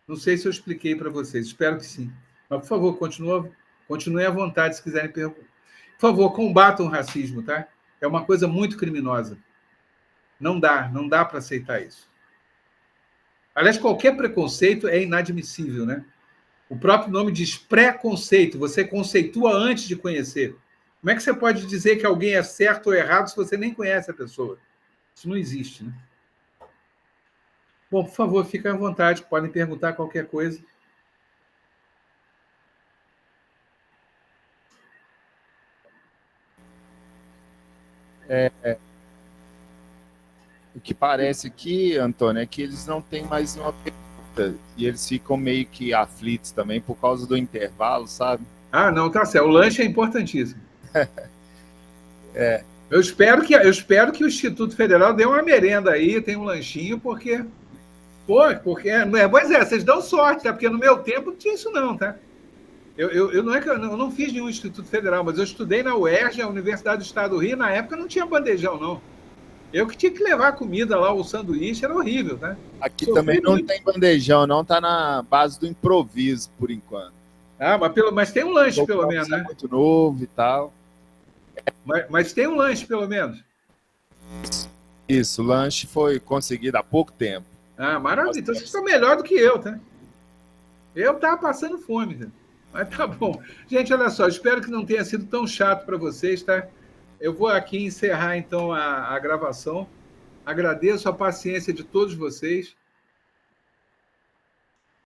Não sei se eu expliquei para vocês, espero que sim. Mas, por favor, continuem à vontade se quiserem perguntar. Por favor, combatam o racismo, tá? É uma coisa muito criminosa. Não dá para aceitar isso. Aliás, qualquer preconceito é inadmissível, né? O próprio nome diz preconceito, você conceitua antes de conhecer. Como é que você pode dizer que alguém é certo ou errado se você nem conhece a pessoa? Isso não existe, né? Bom, por favor, fiquem à vontade, podem perguntar qualquer coisa. O que parece aqui, Antônio, é que eles não têm mais uma pergunta e eles ficam meio que aflitos também por causa do intervalo, sabe? Ah, não, tá certo. O lanche é importantíssimo. Eu espero que o Instituto Federal dê uma merenda aí, tem um lanchinho, porque... Pois é, vocês dão sorte, tá? Porque no meu tempo não tinha isso não, tá? Não é que eu não fiz nenhum Instituto Federal, mas eu estudei na UERJ, a Universidade do Estado do Rio, na época não tinha bandejão, não. Eu que tinha que levar a comida lá, o sanduíche, era horrível, tá? Aqui também não tem bandejão, não, tá na base do improviso, por enquanto. Ah, mas tem um lanche, pelo menos, né? Muito novo e tal. Mas tem um lanche, pelo menos. Isso, o lanche foi conseguido há pouco tempo. Ah, maravilha. Então vocês estão melhor do que eu, tá? Eu estava passando fome, tá? Mas tá bom. Gente, olha só, espero que não tenha sido tão chato para vocês, tá? Eu vou aqui encerrar, então, a gravação. Agradeço a paciência de todos vocês.